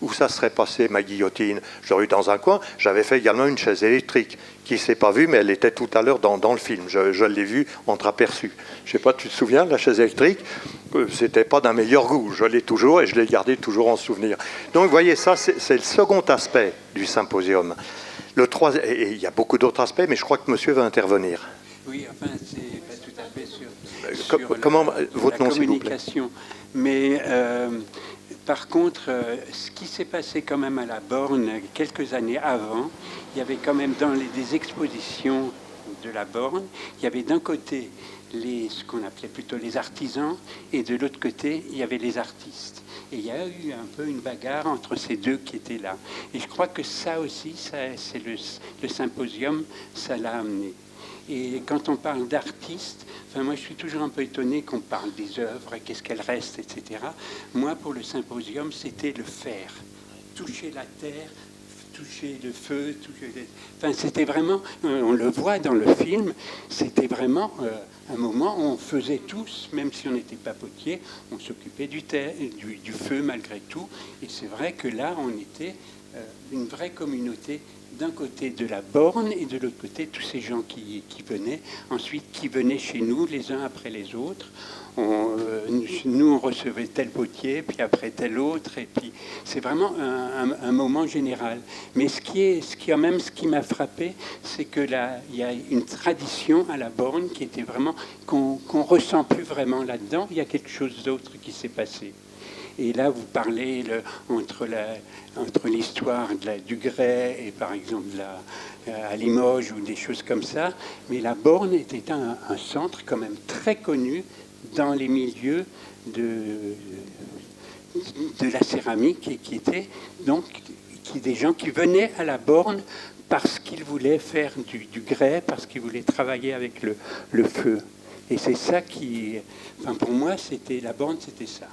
où ça serait passé ma guillotine? J'aurais eu dans un coin, j'avais fait également une chaise électrique, qui ne s'est pas vue, mais elle était tout à l'heure dans le film. Je l'ai vue entreaperçue. Je ne sais pas, tu te souviens de la chaise électrique? C'était pas d'un meilleur goût. Je l'ai toujours et je l'ai gardé toujours en souvenir. Donc, vous voyez, ça, c'est le second aspect du symposium. Le troisième, et il y a beaucoup d'autres aspects, mais je crois que monsieur va intervenir. Oui, enfin, c'est pas tout à fait sur comment, votre la nom, s'il vous plaît. communication. Mais par contre, ce qui s'est passé quand même à la Borne quelques années avant, il y avait quand même dans des expositions de la Borne, il y avait d'un côté ce qu'on appelait plutôt les artisans, et de l'autre côté, il y avait les artistes. Et il y a eu un peu une bagarre entre ces deux qui étaient là. Et je crois que ça aussi, c'est le symposium, ça l'a amené. Et quand on parle d'artistes, enfin moi je suis toujours un peu étonné qu'on parle des œuvres, qu'est-ce qu'elles restent, etc. Moi, pour le symposium, c'était le faire. Toucher la terre, toucher le feu, enfin, c'était vraiment, on le voit dans le film, c'était vraiment un moment où on faisait tous, même si on n'était pas potier, on s'occupait du feu malgré tout. Et c'est vrai que là, on était une vraie communauté, d'un côté de la borne et de l'autre côté tous ces gens qui venaient, ensuite qui venaient chez nous les uns après les autres. Nous, on recevait tel potier, puis après tel autre, et puis c'est vraiment un moment général. Mais ce qui m'a frappé, c'est que là, il y a une tradition à la borne qui était vraiment qu'on ressent plus vraiment là-dedans. Il y a quelque chose d'autre qui s'est passé. Et là, vous parlez entre l'histoire du grès et par exemple à Limoges ou des choses comme ça, mais la borne était un centre quand même très connu dans les milieux de la céramique et qui était donc des gens qui venaient à la borne parce qu'ils voulaient faire du grès, parce qu'ils voulaient travailler avec le feu. Et c'est ça enfin pour moi, la borne, c'était ça.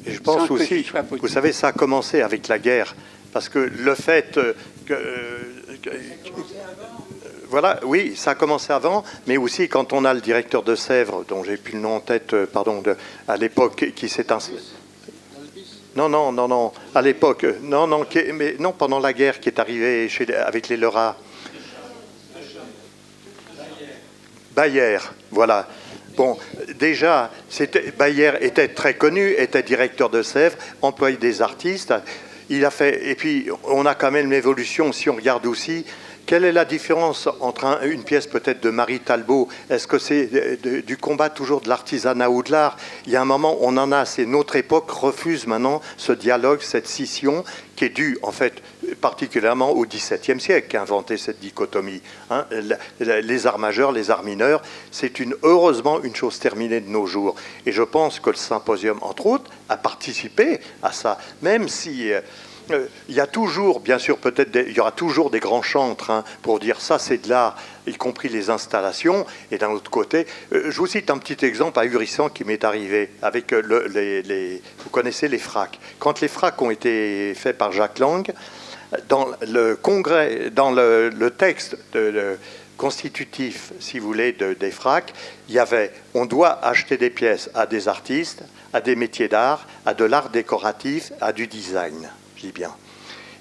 Et je pense aussi, vous savez, ça a commencé avec la guerre, parce que le fait voilà, oui, ça a commencé avant, mais aussi quand on a le directeur de Sèvres, dont j'ai plus le nom en tête, à l'époque, qui s'est installé. Non, à l'époque, mais non, pendant la guerre, qui est arrivé avec les Leurat. Bayer, voilà. Bon, déjà, Bayer était très connu, était directeur de Sèvres, employé des artistes. Il a fait, et puis on a quand même l'évolution, si on regarde aussi. Quelle est la différence entre une pièce peut-être de Marie Talbot? Est-ce que c'est du combat toujours de l'artisanat ou de l'art? Il y a un moment, on en a, c'est notre époque refuse maintenant ce dialogue, cette scission qui est due en fait particulièrement au XVIIe siècle qui a inventé cette dichotomie. Hein, les arts majeurs, les arts mineurs, c'est heureusement une chose terminée de nos jours. Et je pense que le symposium, entre autres, a participé à ça, même si... il y a toujours, bien sûr, il y aura toujours des grands chantres pour dire ça, c'est de l'art, y compris les installations. Et d'un autre côté, je vous cite un petit exemple ahurissant qui m'est arrivé avec vous connaissez les fracs. Quand les fracs ont été faits par Jacques Lang, dans le congrès, dans le texte constitutif, si vous voulez, des fracs, il y avait on doit acheter des pièces à des artistes, à des métiers d'art, à de l'art décoratif, à du design. Je dis bien.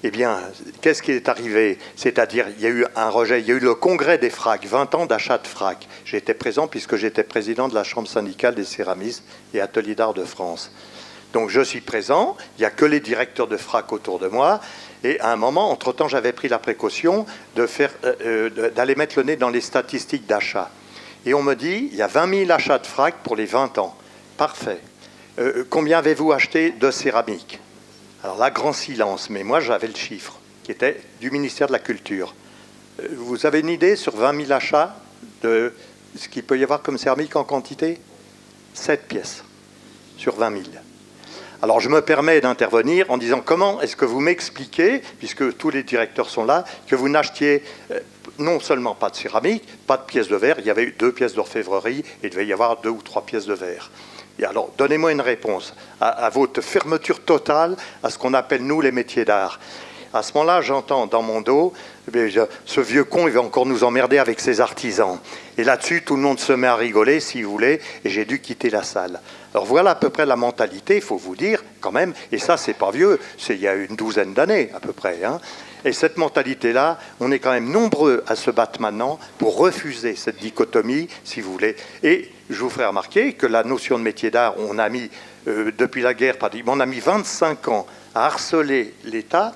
Eh bien, qu'est-ce qui est arrivé? C'est-à-dire, il y a eu un rejet, il y a eu le congrès des fracs, 20 ans d'achat de fracs. J'étais présent puisque j'étais président de la Chambre syndicale des céramistes et ateliers d'art de France. Donc je suis présent, il n'y a que les directeurs de fracs autour de moi, et à un moment, entre-temps, j'avais pris la précaution d'aller mettre le nez dans les statistiques d'achat. Et on me dit, il y a 20 000 achats de fracs pour les 20 ans. Parfait. Combien avez-vous acheté de céramique? Alors là, grand silence, mais moi j'avais le chiffre, qui était du ministère de la Culture. Vous avez une idée sur 20 000 achats de ce qu'il peut y avoir comme céramique en quantité? 7 pièces sur 20 000. Alors je me permets d'intervenir en disant comment est-ce que vous m'expliquez, puisque tous les directeurs sont là, que vous n'achetiez non seulement pas de céramique, pas de pièces de verre, il y avait 2 pièces d'orfèvrerie et il devait y avoir 2 ou 3 pièces de verre. Et alors, donnez-moi une réponse à votre fermeture totale à ce qu'on appelle, nous, les métiers d'art. À ce moment-là, j'entends dans mon dos, ce vieux con, il va encore nous emmerder avec ses artisans. Et là-dessus, tout le monde se met à rigoler, si vous voulez, et j'ai dû quitter la salle. Alors voilà à peu près la mentalité, il faut vous dire, quand même, et ça, c'est pas vieux, c'est il y a une douzaine d'années, à peu près, hein. Et cette mentalité-là, on est quand même nombreux à se battre maintenant pour refuser cette dichotomie, si vous voulez. Et je vous ferai remarquer que la notion de métier d'art, on a mis, depuis la guerre, on a mis 25 ans à harceler l'État.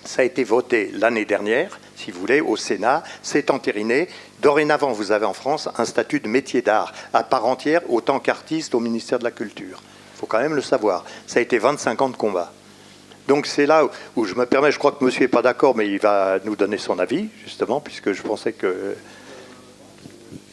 Ça a été voté l'année dernière, si vous voulez, au Sénat. C'est entériné. Dorénavant, vous avez en France un statut de métier d'art à part entière, autant qu'artiste au ministère de la Culture. Il faut quand même le savoir. Ça a été 25 ans de combat. Donc c'est là où je me permets, je crois que monsieur n'est pas d'accord, mais il va nous donner son avis, justement, puisque je pensais que...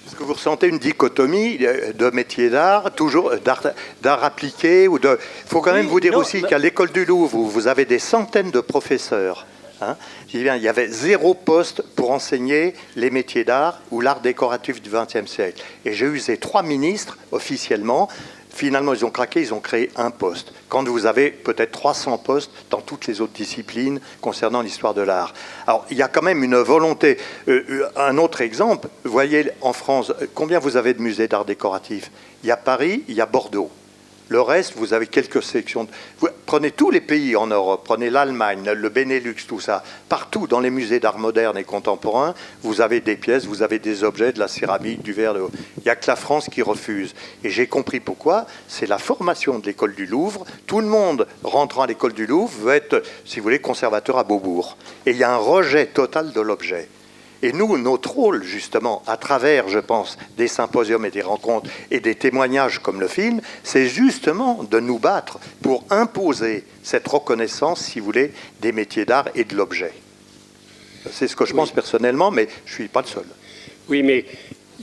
Est-ce que vous ressentez une dichotomie de métier d'art, toujours d'art appliqué ou de... Il faut quand même vous dire aussi qu'à l'école du Louvre, où vous avez des centaines de professeurs, hein, il y avait 0 poste pour enseigner les métiers d'art ou l'art décoratif du XXe siècle. Et j'ai usé 3 ministres, officiellement, Finalement, ils ont craqué, ils ont créé un poste. Quand vous avez peut-être 300 postes dans toutes les autres disciplines concernant l'histoire de l'art. Alors, il y a quand même une volonté. Un autre exemple, vous voyez en France, combien vous avez de musées d'art décoratif? Il y a Paris, il y a Bordeaux. Le reste, vous avez quelques sections. Vous prenez tous les pays en Europe, prenez l'Allemagne, le Benelux, tout ça. Partout, dans les musées d'art moderne et contemporain, vous avez des pièces, vous avez des objets, de la céramique, du verre. Il n'y a que la France qui refuse. Et j'ai compris pourquoi. C'est la formation de l'école du Louvre. Tout le monde rentrant à l'école du Louvre veut être, si vous voulez, conservateur à Beaubourg. Et il y a un rejet total de l'objet. Et nous, notre rôle, justement, à travers, je pense, des symposiums et des rencontres et des témoignages comme le film, c'est justement de nous battre pour imposer cette reconnaissance, si vous voulez, des métiers d'art et de l'objet. C'est ce que je pense personnellement, mais je ne suis pas le seul. Oui, mais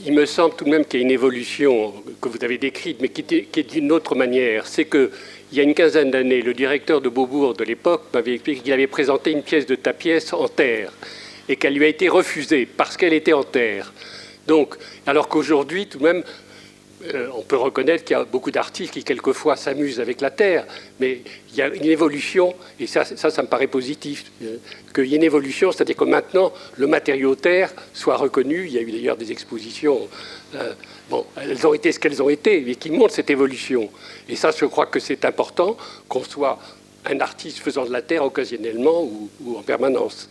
il me semble tout de même qu'il y a une évolution que vous avez décrite, mais qui est d'une autre manière. C'est que il y a une quinzaine d'années, le directeur de Beaubourg de l'époque m'avait expliqué qu'il avait présenté une pièce de ta pièce en terre, et qu'elle lui a été refusée parce qu'elle était en terre. Donc, alors qu'aujourd'hui, tout de même, on peut reconnaître qu'il y a beaucoup d'artistes qui, quelquefois, s'amusent avec la terre, mais il y a une évolution, et ça me paraît positif, qu'il y ait une évolution, c'est-à-dire que maintenant, le matériau terre soit reconnu. Il y a eu d'ailleurs des expositions, bon, elles ont été ce qu'elles ont été, mais qui montrent cette évolution. Et ça, je crois que c'est important, qu'on soit un artiste faisant de la terre occasionnellement ou en permanence.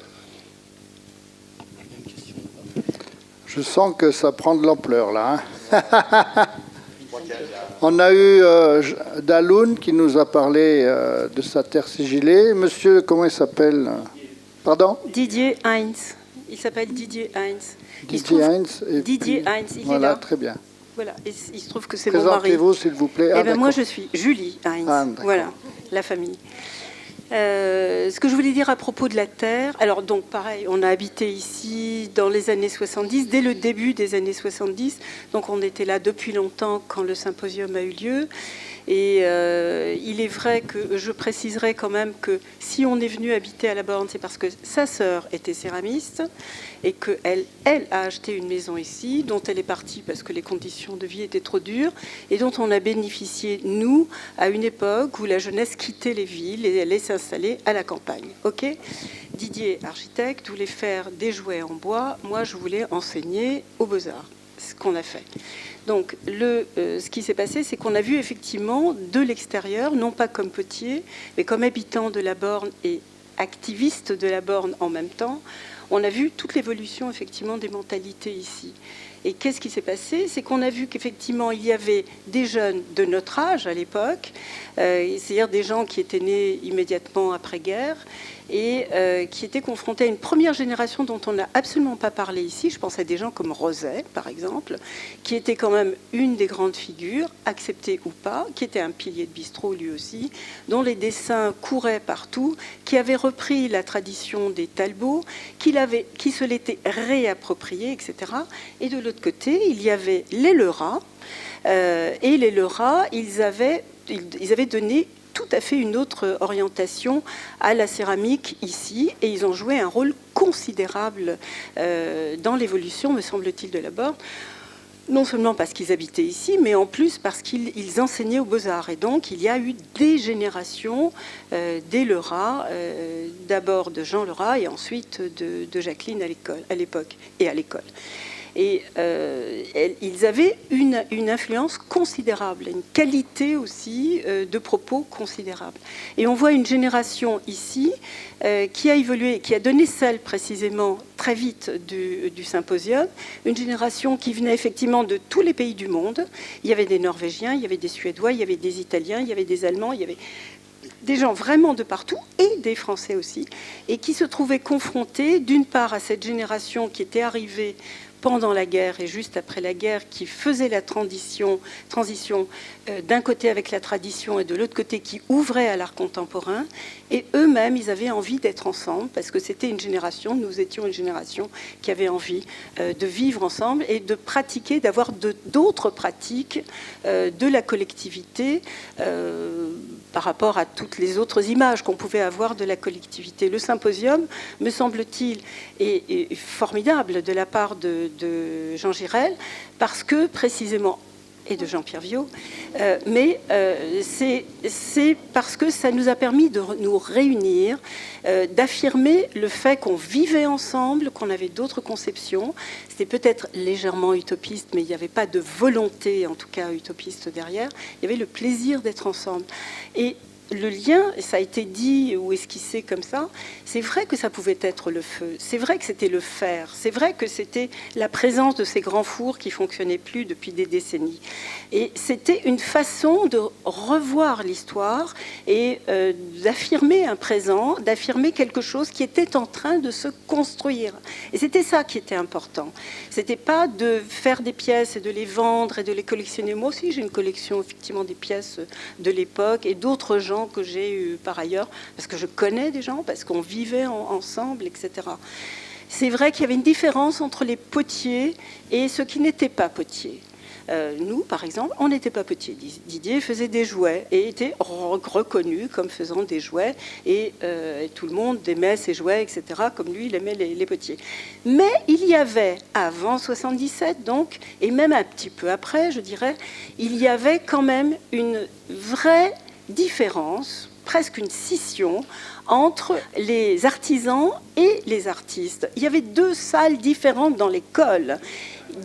Je sens que ça prend de l'ampleur, là. Hein. On a eu Daloun qui nous a parlé de sa terre sigillée. Monsieur, comment il s'appelle? Pardon? Didier Heinz. Il s'appelle Didier Heinz. Didier Heinz. Didier Heinz, il voilà, est là. Très bien. Voilà, et il se trouve que c'est mon mari. Présentez-vous, s'il vous plaît. Eh ben, moi, je suis Julie Heinz. Ah, voilà, la famille. Ce que je voulais dire à propos de la terre, alors donc pareil, on a habité ici dans les années 70, dès le début des années 70, donc on était là depuis longtemps quand le symposium a eu lieu. Et il est vrai que je préciserai quand même que si on est venu habiter à la Borne, c'est parce que sa sœur était céramiste et qu'elle a acheté une maison ici, dont elle est partie parce que les conditions de vie étaient trop dures et dont on a bénéficié, nous, à une époque où la jeunesse quittait les villes et allait s'installer à la campagne. Ok ? Didier, architecte, voulait faire des jouets en bois. Moi, je voulais enseigner aux Beaux-Arts, ce qu'on a fait. Donc, ce qui s'est passé, c'est qu'on a vu effectivement de l'extérieur, non pas comme potier, mais comme habitant de la Borne et activiste de la Borne en même temps, on a vu toute l'évolution effectivement des mentalités ici. Et qu'est-ce qui s'est passé? C'est qu'on a vu qu'effectivement, il y avait des jeunes de notre âge à l'époque, c'est-à-dire des gens qui étaient nés immédiatement après-guerre, et qui étaient confrontés à une première génération dont on n'a absolument pas parlé ici. Je pense à des gens comme Roset, par exemple, qui était quand même une des grandes figures, acceptée ou pas, qui était un pilier de bistrot lui aussi, dont les dessins couraient partout, qui avait repris la tradition des Talbot, qui se l'était réapproprié, etc. Et de l'autre côté, il y avait les Lerat, et les Lerat, ils avaient donné tout à fait une autre orientation à la céramique ici, et ils ont joué un rôle considérable dans l'évolution, me semble-t-il, de la Borne, non seulement parce qu'ils habitaient ici, mais en plus parce qu'ils enseignaient aux Beaux-Arts. Et donc, il y a eu des générations des Lerat, d'abord de Jean Lerat, et ensuite de Jacqueline à l'époque, et à l'école. Et ils avaient une influence considérable, une qualité aussi de propos considérable. Et on voit une génération ici qui a évolué, qui a donné celle précisément très vite du symposium, une génération qui venait effectivement de tous les pays du monde. Il y avait des Norvégiens, il y avait des Suédois, il y avait des Italiens, il y avait des Allemands, il y avait des gens vraiment de partout, et des Français aussi, et qui se trouvaient confrontés d'une part à cette génération qui était arrivée pendant la guerre et juste après la guerre, qui faisait la transition d'un côté avec la tradition et de l'autre côté qui ouvrait à l'art contemporain. Et eux-mêmes, ils avaient envie d'être ensemble parce que c'était une génération, nous étions une génération qui avait envie de vivre ensemble et de pratiquer, d'avoir d'autres pratiques de la collectivité par rapport à toutes les autres images qu'on pouvait avoir de la collectivité. Le symposium, me semble-t-il, est formidable de la part de Jean Girel, parce que précisément, et de Jean-Pierre Viaud, mais c'est parce que ça nous a permis de nous réunir, d'affirmer le fait qu'on vivait ensemble, qu'on avait d'autres conceptions. C'était peut-être légèrement utopiste, mais il n'y avait pas de volonté, en tout cas utopiste derrière. Il y avait le plaisir d'être ensemble. Et le lien, ça a été dit ou esquissé comme ça, c'est vrai que ça pouvait être le feu, c'est vrai que c'était le fer, c'est vrai que c'était la présence de ces grands fours qui fonctionnaient plus depuis des décennies. Et c'était une façon de revoir l'histoire et d'affirmer un présent, d'affirmer quelque chose qui était en train de se construire. Et c'était ça qui était important. C'était pas de faire des pièces et de les vendre et de les collectionner. Moi aussi, j'ai une collection effectivement des pièces de l'époque et d'autres gens que j'ai eu par ailleurs, parce que je connais des gens, parce qu'on vivait ensemble, etc. C'est vrai qu'il y avait une différence entre les potiers et ceux qui n'étaient pas potiers. Nous, par exemple, on n'était pas potiers. Didier faisait des jouets et était reconnu comme faisant des jouets, et tout le monde aimait ses jouets, etc., comme lui, il aimait les potiers. Mais il y avait, avant 77, donc, et même un petit peu après, je dirais, il y avait quand même une vraie différence, presque une scission entre les artisans et les artistes. Il y avait deux salles différentes dans l'école,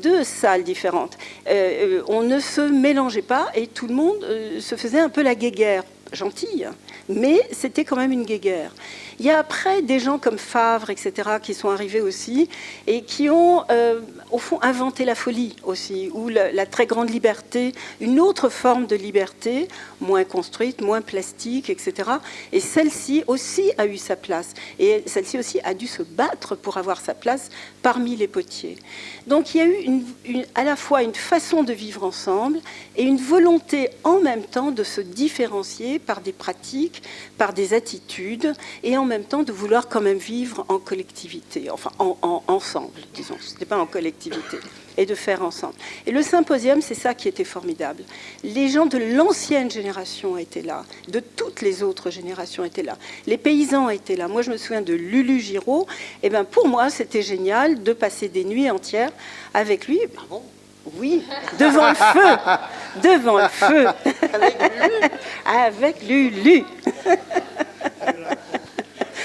deux salles différentes. On ne se mélangeait pas et tout le monde se faisait un peu la guéguerre, gentille, mais c'était quand même une guéguerre. Il y a après des gens comme Favre, etc., qui sont arrivés aussi et qui ont, au fond, inventé la folie aussi, ou la très grande liberté, une autre forme de liberté, moins construite, moins plastique, etc. Et celle-ci aussi a eu sa place. Et celle-ci aussi a dû se battre pour avoir sa place parmi les potiers. Donc il y a eu à la fois une façon de vivre ensemble et une volonté en même temps de se différencier par des pratiques, par des attitudes, et en même temps de vouloir quand même vivre en collectivité, enfin ensemble, disons, c'était pas en collectivité, et de faire ensemble. Et le symposium, c'est ça qui était formidable. Les gens de l'ancienne génération étaient là, de toutes les autres générations étaient là. Les paysans étaient là. Moi, je me souviens de Lulu Giraud. Et ben, pour moi, c'était génial de passer des nuits entières avec lui. Pardon. Oui, devant le feu, devant le feu, avec Lulu.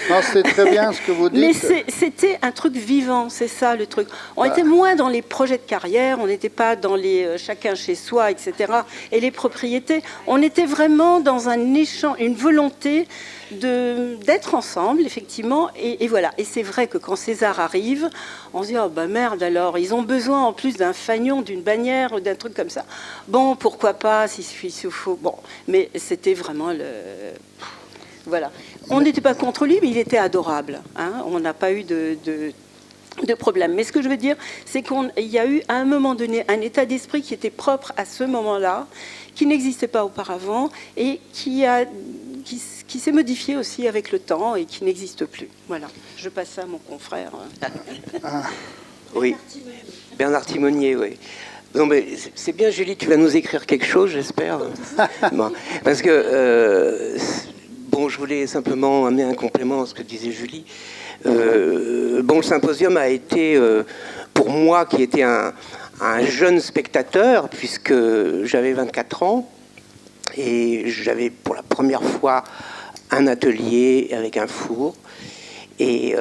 Non, c'est très bien ce que vous dites. Mais c'était un truc vivant, c'est ça le truc. On était moins dans les projets de carrière, on n'était pas dans les chacun chez soi, etc. Et les propriétés, on était vraiment dans un échange, une volonté d'être ensemble, effectivement. Et voilà. Et c'est vrai que quand César arrive, on se dit, oh bah merde alors, ils ont besoin en plus d'un fanion, d'une bannière, d'un truc comme ça. Bon, pourquoi pas, s'il faut. Bon, mais c'était vraiment le... Voilà. On n'était pas contre lui, mais il était adorable. Hein. On n'a pas eu de problème. Mais ce que je veux dire, c'est qu'il y a eu à un moment donné un état d'esprit qui était propre à ce moment-là, qui n'existait pas auparavant et qui s'est modifié aussi avec le temps et qui n'existe plus. Voilà. Je passe ça à mon confrère. Oui. Bernard Timonier, oui. Non, mais c'est bien, Julie, tu vas nous écrire quelque chose, j'espère. Bon, parce que... Bon, je voulais simplement amener un complément à ce que disait Julie. Bon, le symposium a été, pour moi, qui était un jeune spectateur, puisque j'avais 24 ans, et j'avais pour la première fois un atelier avec un four. Et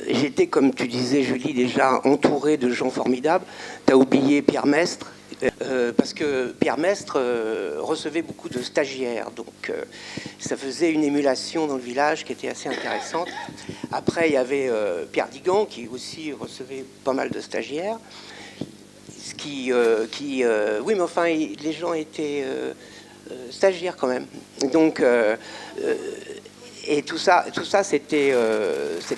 j'étais, comme tu disais, Julie, déjà entouré de gens formidables. Tu as oublié Pierre Mestre. Parce que Pierre Mestre recevait beaucoup de stagiaires, donc ça faisait une émulation dans le village qui était assez intéressante. Après, il y avait Pierre Digan qui aussi recevait pas mal de stagiaires. Oui, mais enfin, les gens étaient stagiaires quand même. Donc, et tout ça, c'était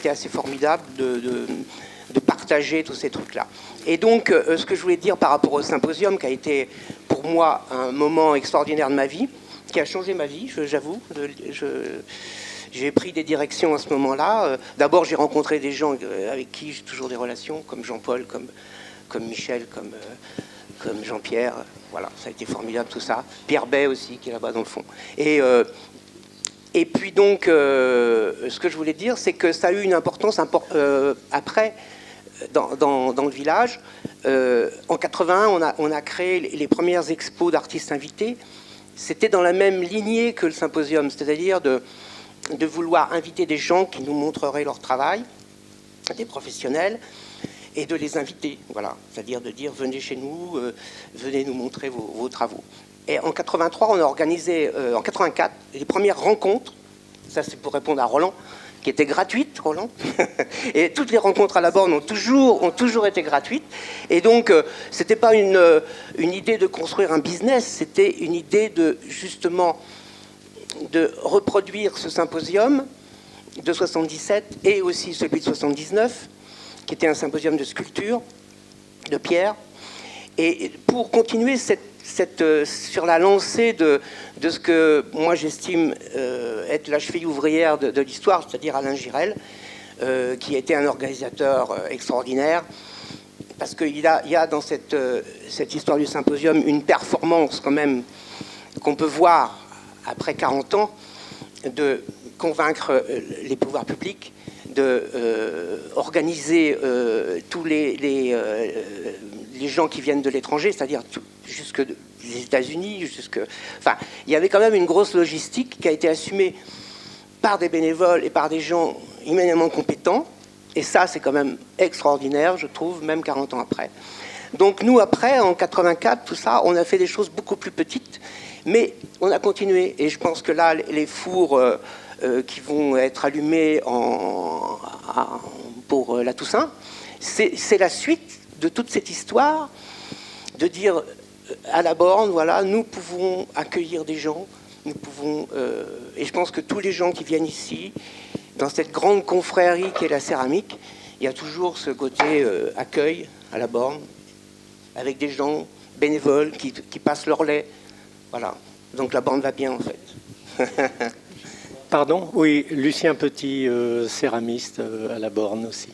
assez formidable de partager tous ces trucs-là. Et donc, ce que je voulais dire par rapport au symposium, qui a été pour moi un moment extraordinaire de ma vie, qui a changé ma vie, j'avoue. J'ai pris des directions à ce moment-là. D'abord, j'ai rencontré des gens avec qui j'ai toujours des relations, comme Jean-Paul, comme Michel, comme Jean-Pierre. Voilà, ça a été formidable tout ça. Pierre Bay aussi, qui est là-bas dans le fond. Et puis donc, ce que je voulais dire, c'est que ça a eu une importance après, dans le village, En 81, on a créé les premières expos d'artistes invités. C'était dans la même lignée que le symposium, c'est-à-dire de vouloir inviter des gens qui nous montreraient leur travail, des professionnels, et de les inviter, voilà. C'est-à-dire de dire venez chez nous, venez nous montrer vos travaux. Et en 83, on a organisé, en 84, les premières rencontres, ça c'est pour répondre à Roland, qui étaient gratuites, Roland. Et toutes les rencontres à la borne ont toujours été gratuites. Et donc, c'était pas une idée de construire un business, c'était une idée de, justement, de reproduire ce symposium de 77 et aussi celui de 79, qui était un symposium de sculpture, de pierre. Et pour continuer sur la lancée de ce que moi j'estime être la cheville ouvrière de l'histoire, c'est-à-dire Alain Girel, qui a été un organisateur extraordinaire, parce qu'il y a dans cette histoire du symposium une performance quand même qu'on peut voir après 40 ans, de convaincre les pouvoirs publics de organiser tous les gens qui viennent de l'étranger, c'est-à-dire jusque les États-Unis, enfin, il y avait quand même une grosse logistique qui a été assumée par des bénévoles et par des gens éminemment compétents, et ça, c'est quand même extraordinaire, je trouve, même 40 ans après. Donc nous, après, en 84, tout ça, on a fait des choses beaucoup plus petites, mais on a continué, et je pense que là, les fours qui vont être allumés pour la Toussaint, c'est la suite de toute cette histoire, de dire à la borne, voilà, nous pouvons accueillir des gens, nous pouvons, et je pense que tous les gens qui viennent ici, dans cette grande confrérie qu'est la céramique, il y a toujours ce côté accueil à la borne, avec des gens bénévoles qui passent leur lait, voilà. Donc la borne va bien en fait. Pardon? Oui, Lucien Petit, céramiste à la borne aussi,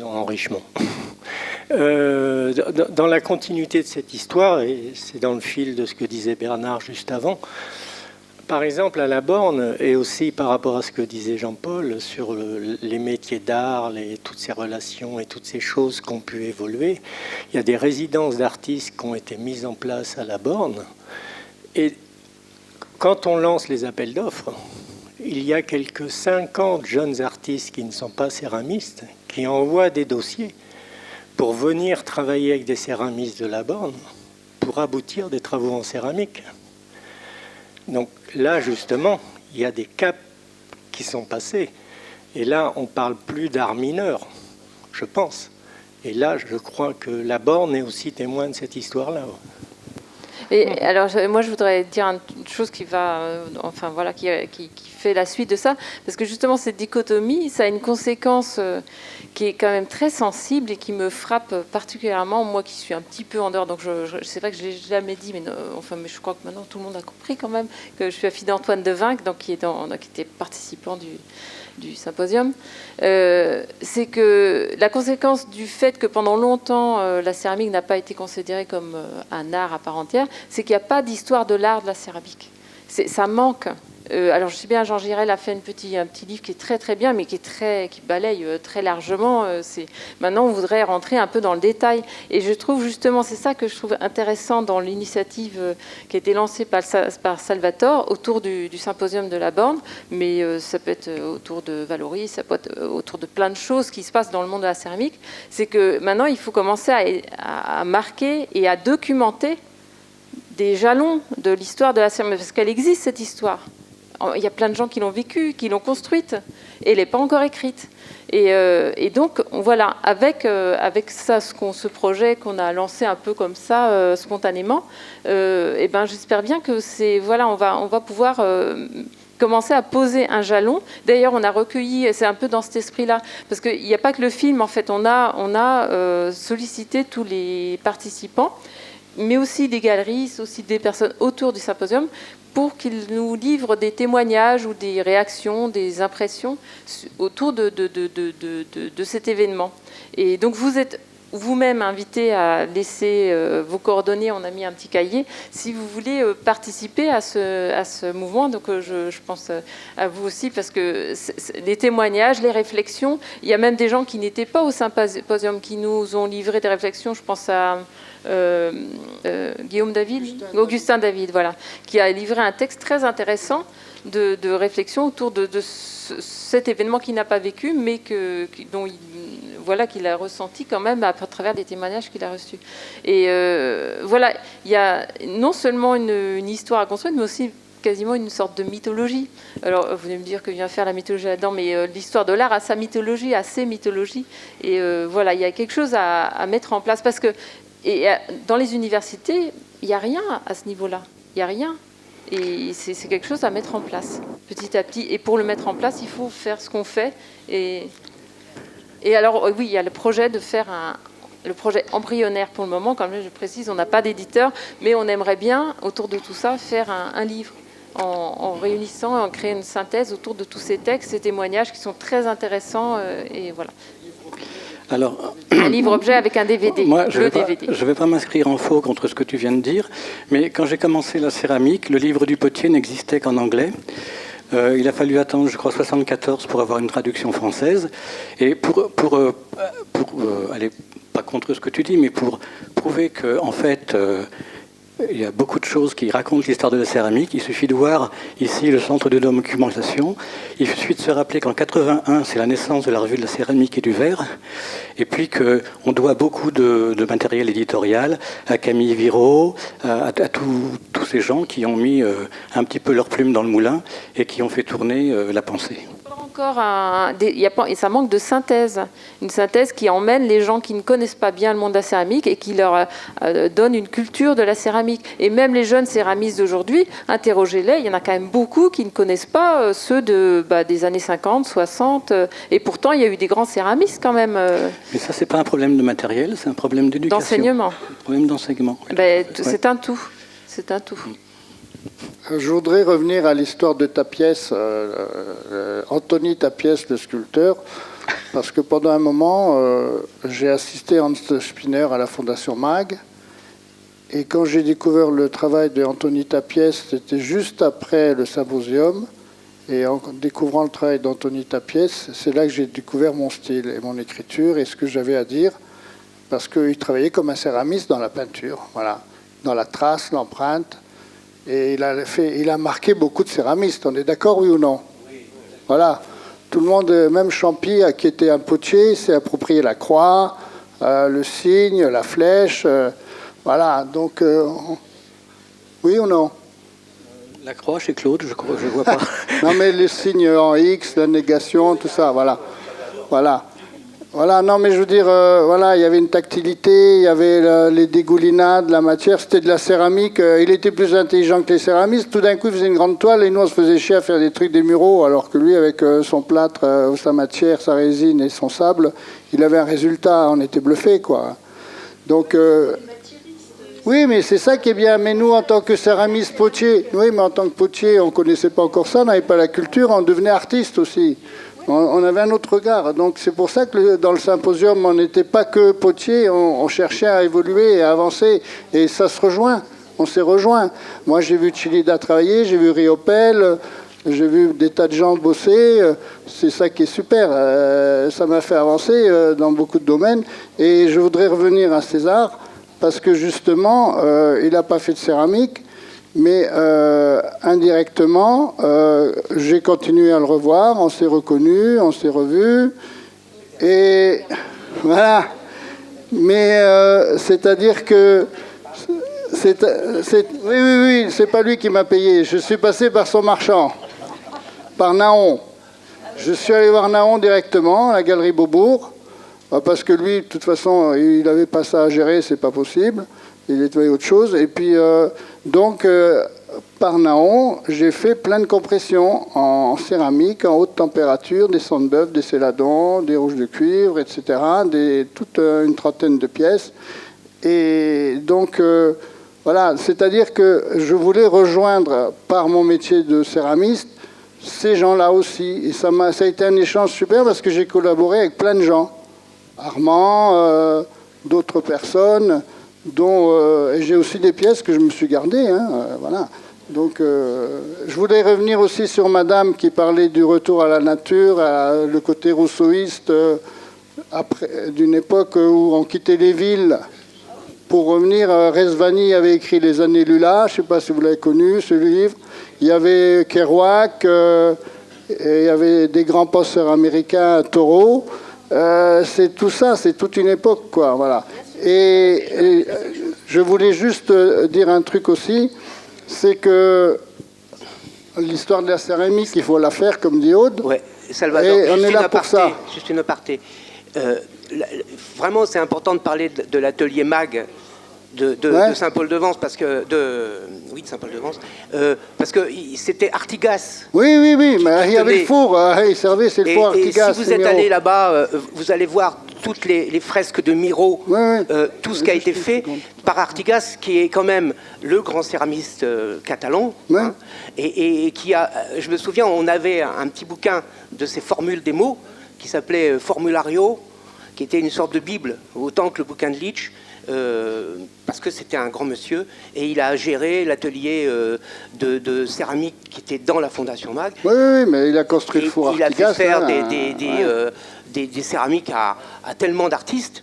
en Richemont. Dans la continuité de cette histoire, et c'est dans le fil de ce que disait Bernard juste avant, par exemple à la borne, et aussi par rapport à ce que disait Jean-Paul sur les métiers d'art, toutes ces relations et toutes ces choses qui ont pu évoluer, il y a des résidences d'artistes qui ont été mises en place à la borne. Et quand on lance les appels d'offres, il y a quelques 50 jeunes artistes qui ne sont pas céramistes, qui envoient des dossiers pour venir travailler avec des céramistes de la borne, pour aboutir des travaux en céramique. Donc là, justement, il y a des caps qui sont passés. Et là, on ne parle plus d'art mineur, je pense. Et là, je crois que la borne est aussi témoin de cette histoire-là. Et alors, moi, je voudrais dire une chose qui va, enfin voilà, qui fait la suite de ça, parce que justement, cette dichotomie, ça a une conséquence qui est quand même très sensible et qui me frappe particulièrement, moi qui suis un petit peu en dehors. Donc, c'est vrai que je l'ai jamais dit, mais non, enfin, mais je crois que maintenant tout le monde a compris quand même que je suis la fille d'Antoine Devinck, donc qui était participant du symposium, c'est que la conséquence du fait que pendant longtemps la céramique n'a pas été considérée comme un art à part entière, c'est qu'il n'y a pas d'histoire de l'art de la céramique. Ça manque. Alors je sais bien, Jean Girel a fait un petit livre qui est très très bien, mais qui balaye très largement. Maintenant, on voudrait rentrer un peu dans le détail. Et je trouve justement, c'est ça que je trouve intéressant dans l'initiative qui a été lancée par Salvatore autour du symposium de la borne, mais ça peut être autour de Valoris, ça peut être autour de plein de choses qui se passent dans le monde de la céramique. C'est que maintenant, il faut commencer à marquer et à documenter des jalons de l'histoire de la céramique, parce qu'elle existe, cette histoire. Il y a plein de gens qui l'ont vécue, qui l'ont construite, et elle n'est pas encore écrite. Et donc, voilà, avec ça, ce projet qu'on a lancé un peu comme ça, spontanément, et ben, j'espère bien que on va pouvoir commencer à poser un jalon. D'ailleurs, on a recueilli, c'est un peu dans cet esprit-là, parce qu'il n'y a pas que le film, en fait, on a sollicité tous les participants, mais aussi des galeristes, aussi des personnes autour du symposium, pour qu'ils nous livrent des témoignages ou des réactions, des impressions autour de cet événement. Et donc vous êtes vous-même invité à laisser vos coordonnées, on a mis un petit cahier, si vous voulez participer à ce mouvement. Donc je pense à vous aussi, parce que les témoignages, les réflexions, il y a même des gens qui n'étaient pas au symposium qui nous ont livré des réflexions. Je pense à Augustin David, voilà, qui a livré un texte très intéressant de réflexion autour de cet événement qu'il n'a pas vécu, mais dont qu'il a ressenti quand même à travers des témoignages qu'il a reçus. Et voilà, il y a non seulement une histoire à construire, mais aussi quasiment une sorte de mythologie. Alors, vous venez me dire que vient faire la mythologie là-dedans, mais l'histoire de l'art a sa mythologie, a ses mythologies. Et voilà, il y a quelque chose à mettre en place, parce que dans les universités, il n'y a rien à ce niveau-là. Il n'y a rien. Et c'est quelque chose à mettre en place, petit à petit. Et pour le mettre en place, il faut faire ce qu'on fait. Et alors, oui, il y a le projet de faire le projet embryonnaire pour le moment. Comme je précise, on n'a pas d'éditeur, mais on aimerait bien, autour de tout ça, faire un livre en réunissant, en créant une synthèse autour de tous ces textes, ces témoignages qui sont très intéressants. Et voilà. Alors, un livre-objet avec un DVD. Moi, je ne vais pas m'inscrire en faux contre ce que tu viens de dire, mais quand j'ai commencé la céramique, le livre du potier n'existait qu'en anglais. Il a fallu attendre, je crois, 1974 pour avoir une traduction française. Et pour aller pas contre ce que tu dis, mais pour prouver que, en fait, il y a beaucoup de choses qui racontent l'histoire de la céramique. Il suffit de voir ici le centre de documentation. Il suffit de se rappeler qu'en 81, c'est la naissance de la revue de la céramique et du verre. Et puis qu'on doit beaucoup de matériel éditorial à Camille Viraud, à tous ces gens qui ont mis un petit peu leur plume dans le moulin et qui ont fait tourner la pensée. Et ça manque de synthèse, une synthèse qui emmène les gens qui ne connaissent pas bien le monde de la céramique et qui leur donne une culture de la céramique. Et même les jeunes céramistes d'aujourd'hui, interrogez-les, il y en a quand même beaucoup qui ne connaissent pas ceux des années 50, 60, et pourtant il y a eu des grands céramistes quand même. Mais ça, c'est pas un problème de matériel, c'est un problème d'éducation. D'enseignement. Un problème d'enseignement. C'est un tout. C'est un tout. Je voudrais revenir à l'histoire de ta pièce, Anthony Tapies, le sculpteur, parce que pendant un moment, j'ai assisté Hans Spinner à la Fondation MAG, et quand j'ai découvert le travail de Anthony Tapies, c'était juste après le symposium, et en découvrant le travail d'Anthony Tapies, c'est là que j'ai découvert mon style et mon écriture et ce que j'avais à dire, parce qu'il travaillait comme un céramiste dans la peinture, voilà, dans la trace, l'empreinte. Et il a marqué beaucoup de céramistes, on est d'accord, oui ou non? Oui. Voilà. Tout le monde, même Champy, qui était un potier, s'est approprié la croix, le signe, la flèche. Voilà. Donc, oui ou non? La croix chez Claude, je vois pas. Non, mais les signes en X, la négation, tout ça, voilà. Voilà. Voilà, non, mais je veux dire, voilà, il y avait une tactilité, il y avait les dégoulinades, la matière, c'était de la céramique. Il était plus intelligent que les céramistes. Tout d'un coup, il faisait une grande toile et nous, on se faisait chier à faire des trucs, des muraux, alors que lui, avec son plâtre, sa matière, sa résine et son sable, il avait un résultat. On était bluffés, quoi. Donc, oui, mais c'est ça qui est bien. Mais nous, en tant que céramistes potiers, oui, mais en tant que potier, on ne connaissait pas encore ça, on n'avait pas la culture, on devenait artiste aussi. On avait un autre regard. Donc c'est pour ça que dans le symposium, on n'était pas que potier, on cherchait à évoluer et à avancer. Et ça se rejoint, on s'est rejoint. Moi, j'ai vu Chilida travailler, j'ai vu Riopel, j'ai vu des tas de gens bosser. C'est ça qui est super. Ça m'a fait avancer dans beaucoup de domaines. Et je voudrais revenir à César, parce que justement, il n'a pas fait de céramique. Mais indirectement, j'ai continué à le revoir, on s'est reconnus, on s'est revus, et voilà. Mais c'est-à-dire que oui, c'est pas lui qui m'a payé. Je suis passé par son marchand, par Naon. Je suis allé voir Naon directement à la Galerie Beaubourg, parce que lui, de toute façon, il n'avait pas ça à gérer, c'est pas possible. Il était autre chose. Et puis, par Naon, j'ai fait plein de compressions en céramique, en haute température, des sangs de bœuf, des céladons, des rouges de cuivre, etc., toute une trentaine de pièces. Et donc, voilà, c'est-à-dire que je voulais rejoindre, par mon métier de céramiste, ces gens-là aussi. Et ça a été un échange super parce que j'ai collaboré avec plein de gens. Armand, d'autres personnes, dont et j'ai aussi des pièces que je me suis gardées. Voilà. Donc, je voulais revenir aussi sur Madame qui parlait du retour à la nature, le côté rousseauiste, d'une époque où on quittait les villes pour revenir. Rezvani avait écrit Les Années Lula, je ne sais pas si vous l'avez connu, ce livre. Il y avait Kerouac, et il y avait des grands penseurs américains, Thoreau. C'est tout ça, c'est toute une époque, quoi. Voilà. Et je voulais juste dire un truc aussi, c'est que l'histoire de la céramique, il faut la faire, comme dit Aude. Ouais, Salvador, et on est là pour ça. Juste une aparté. Vraiment, c'est important de parler de l'atelier MAG de Saint-Paul-de-Vence, parce que de Saint-Paul-de-Vence, parce que c'était Artigas. Oui, mais il y avait le four, il servait, c'est le four Artigas. Et si vous êtes allé là-bas, vous allez voir toutes les fresques de Miro, tout ce qui a été fait par Artigas, qui est quand même le grand céramiste catalan, et qui a, je me souviens, on avait un petit bouquin de ses formules des mots qui s'appelait Formulario, qui était une sorte de bible, autant que le bouquin de Leach. Parce que c'était un grand monsieur et il a géré l'atelier de céramique qui était dans la Fondation MAG. Oui, mais il a construit le four Artigas. Il a fait faire des céramiques à tellement d'artistes.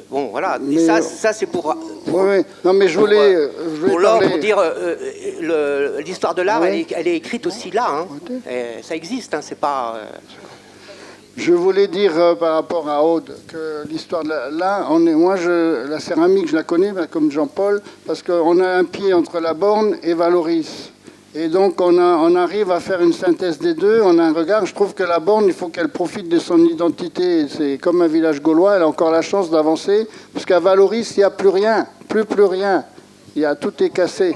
Bon, voilà. Mais et ça c'est pour non, mais je voulais pour dire l'histoire de l'art, elle est écrite aussi là. Ça existe, c'est pas... Je voulais dire par rapport à Aude que l'histoire de la céramique, je la connais comme Jean-Paul, parce qu'on a un pied entre la Borne et Valoris. Et donc on arrive à faire une synthèse des deux, on a un regard. Je trouve que la Borne, il faut qu'elle profite de son identité. C'est comme un village gaulois, elle a encore la chance d'avancer, parce qu'à Valoris, il n'y a plus rien, plus rien. Tout est cassé.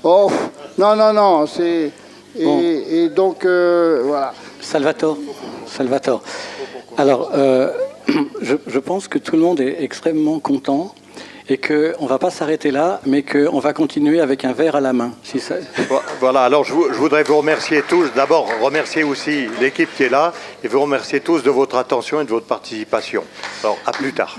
Oh, non, c'est... Et donc, voilà. Salvatore. Alors, je pense que tout le monde est extrêmement content et qu'on ne va pas s'arrêter là, mais qu'on va continuer avec un verre à la main. Si ça... Voilà, alors je voudrais vous remercier tous. D'abord, remercier aussi l'équipe qui est là et vous remercier tous de votre attention et de votre participation. Alors, à plus tard.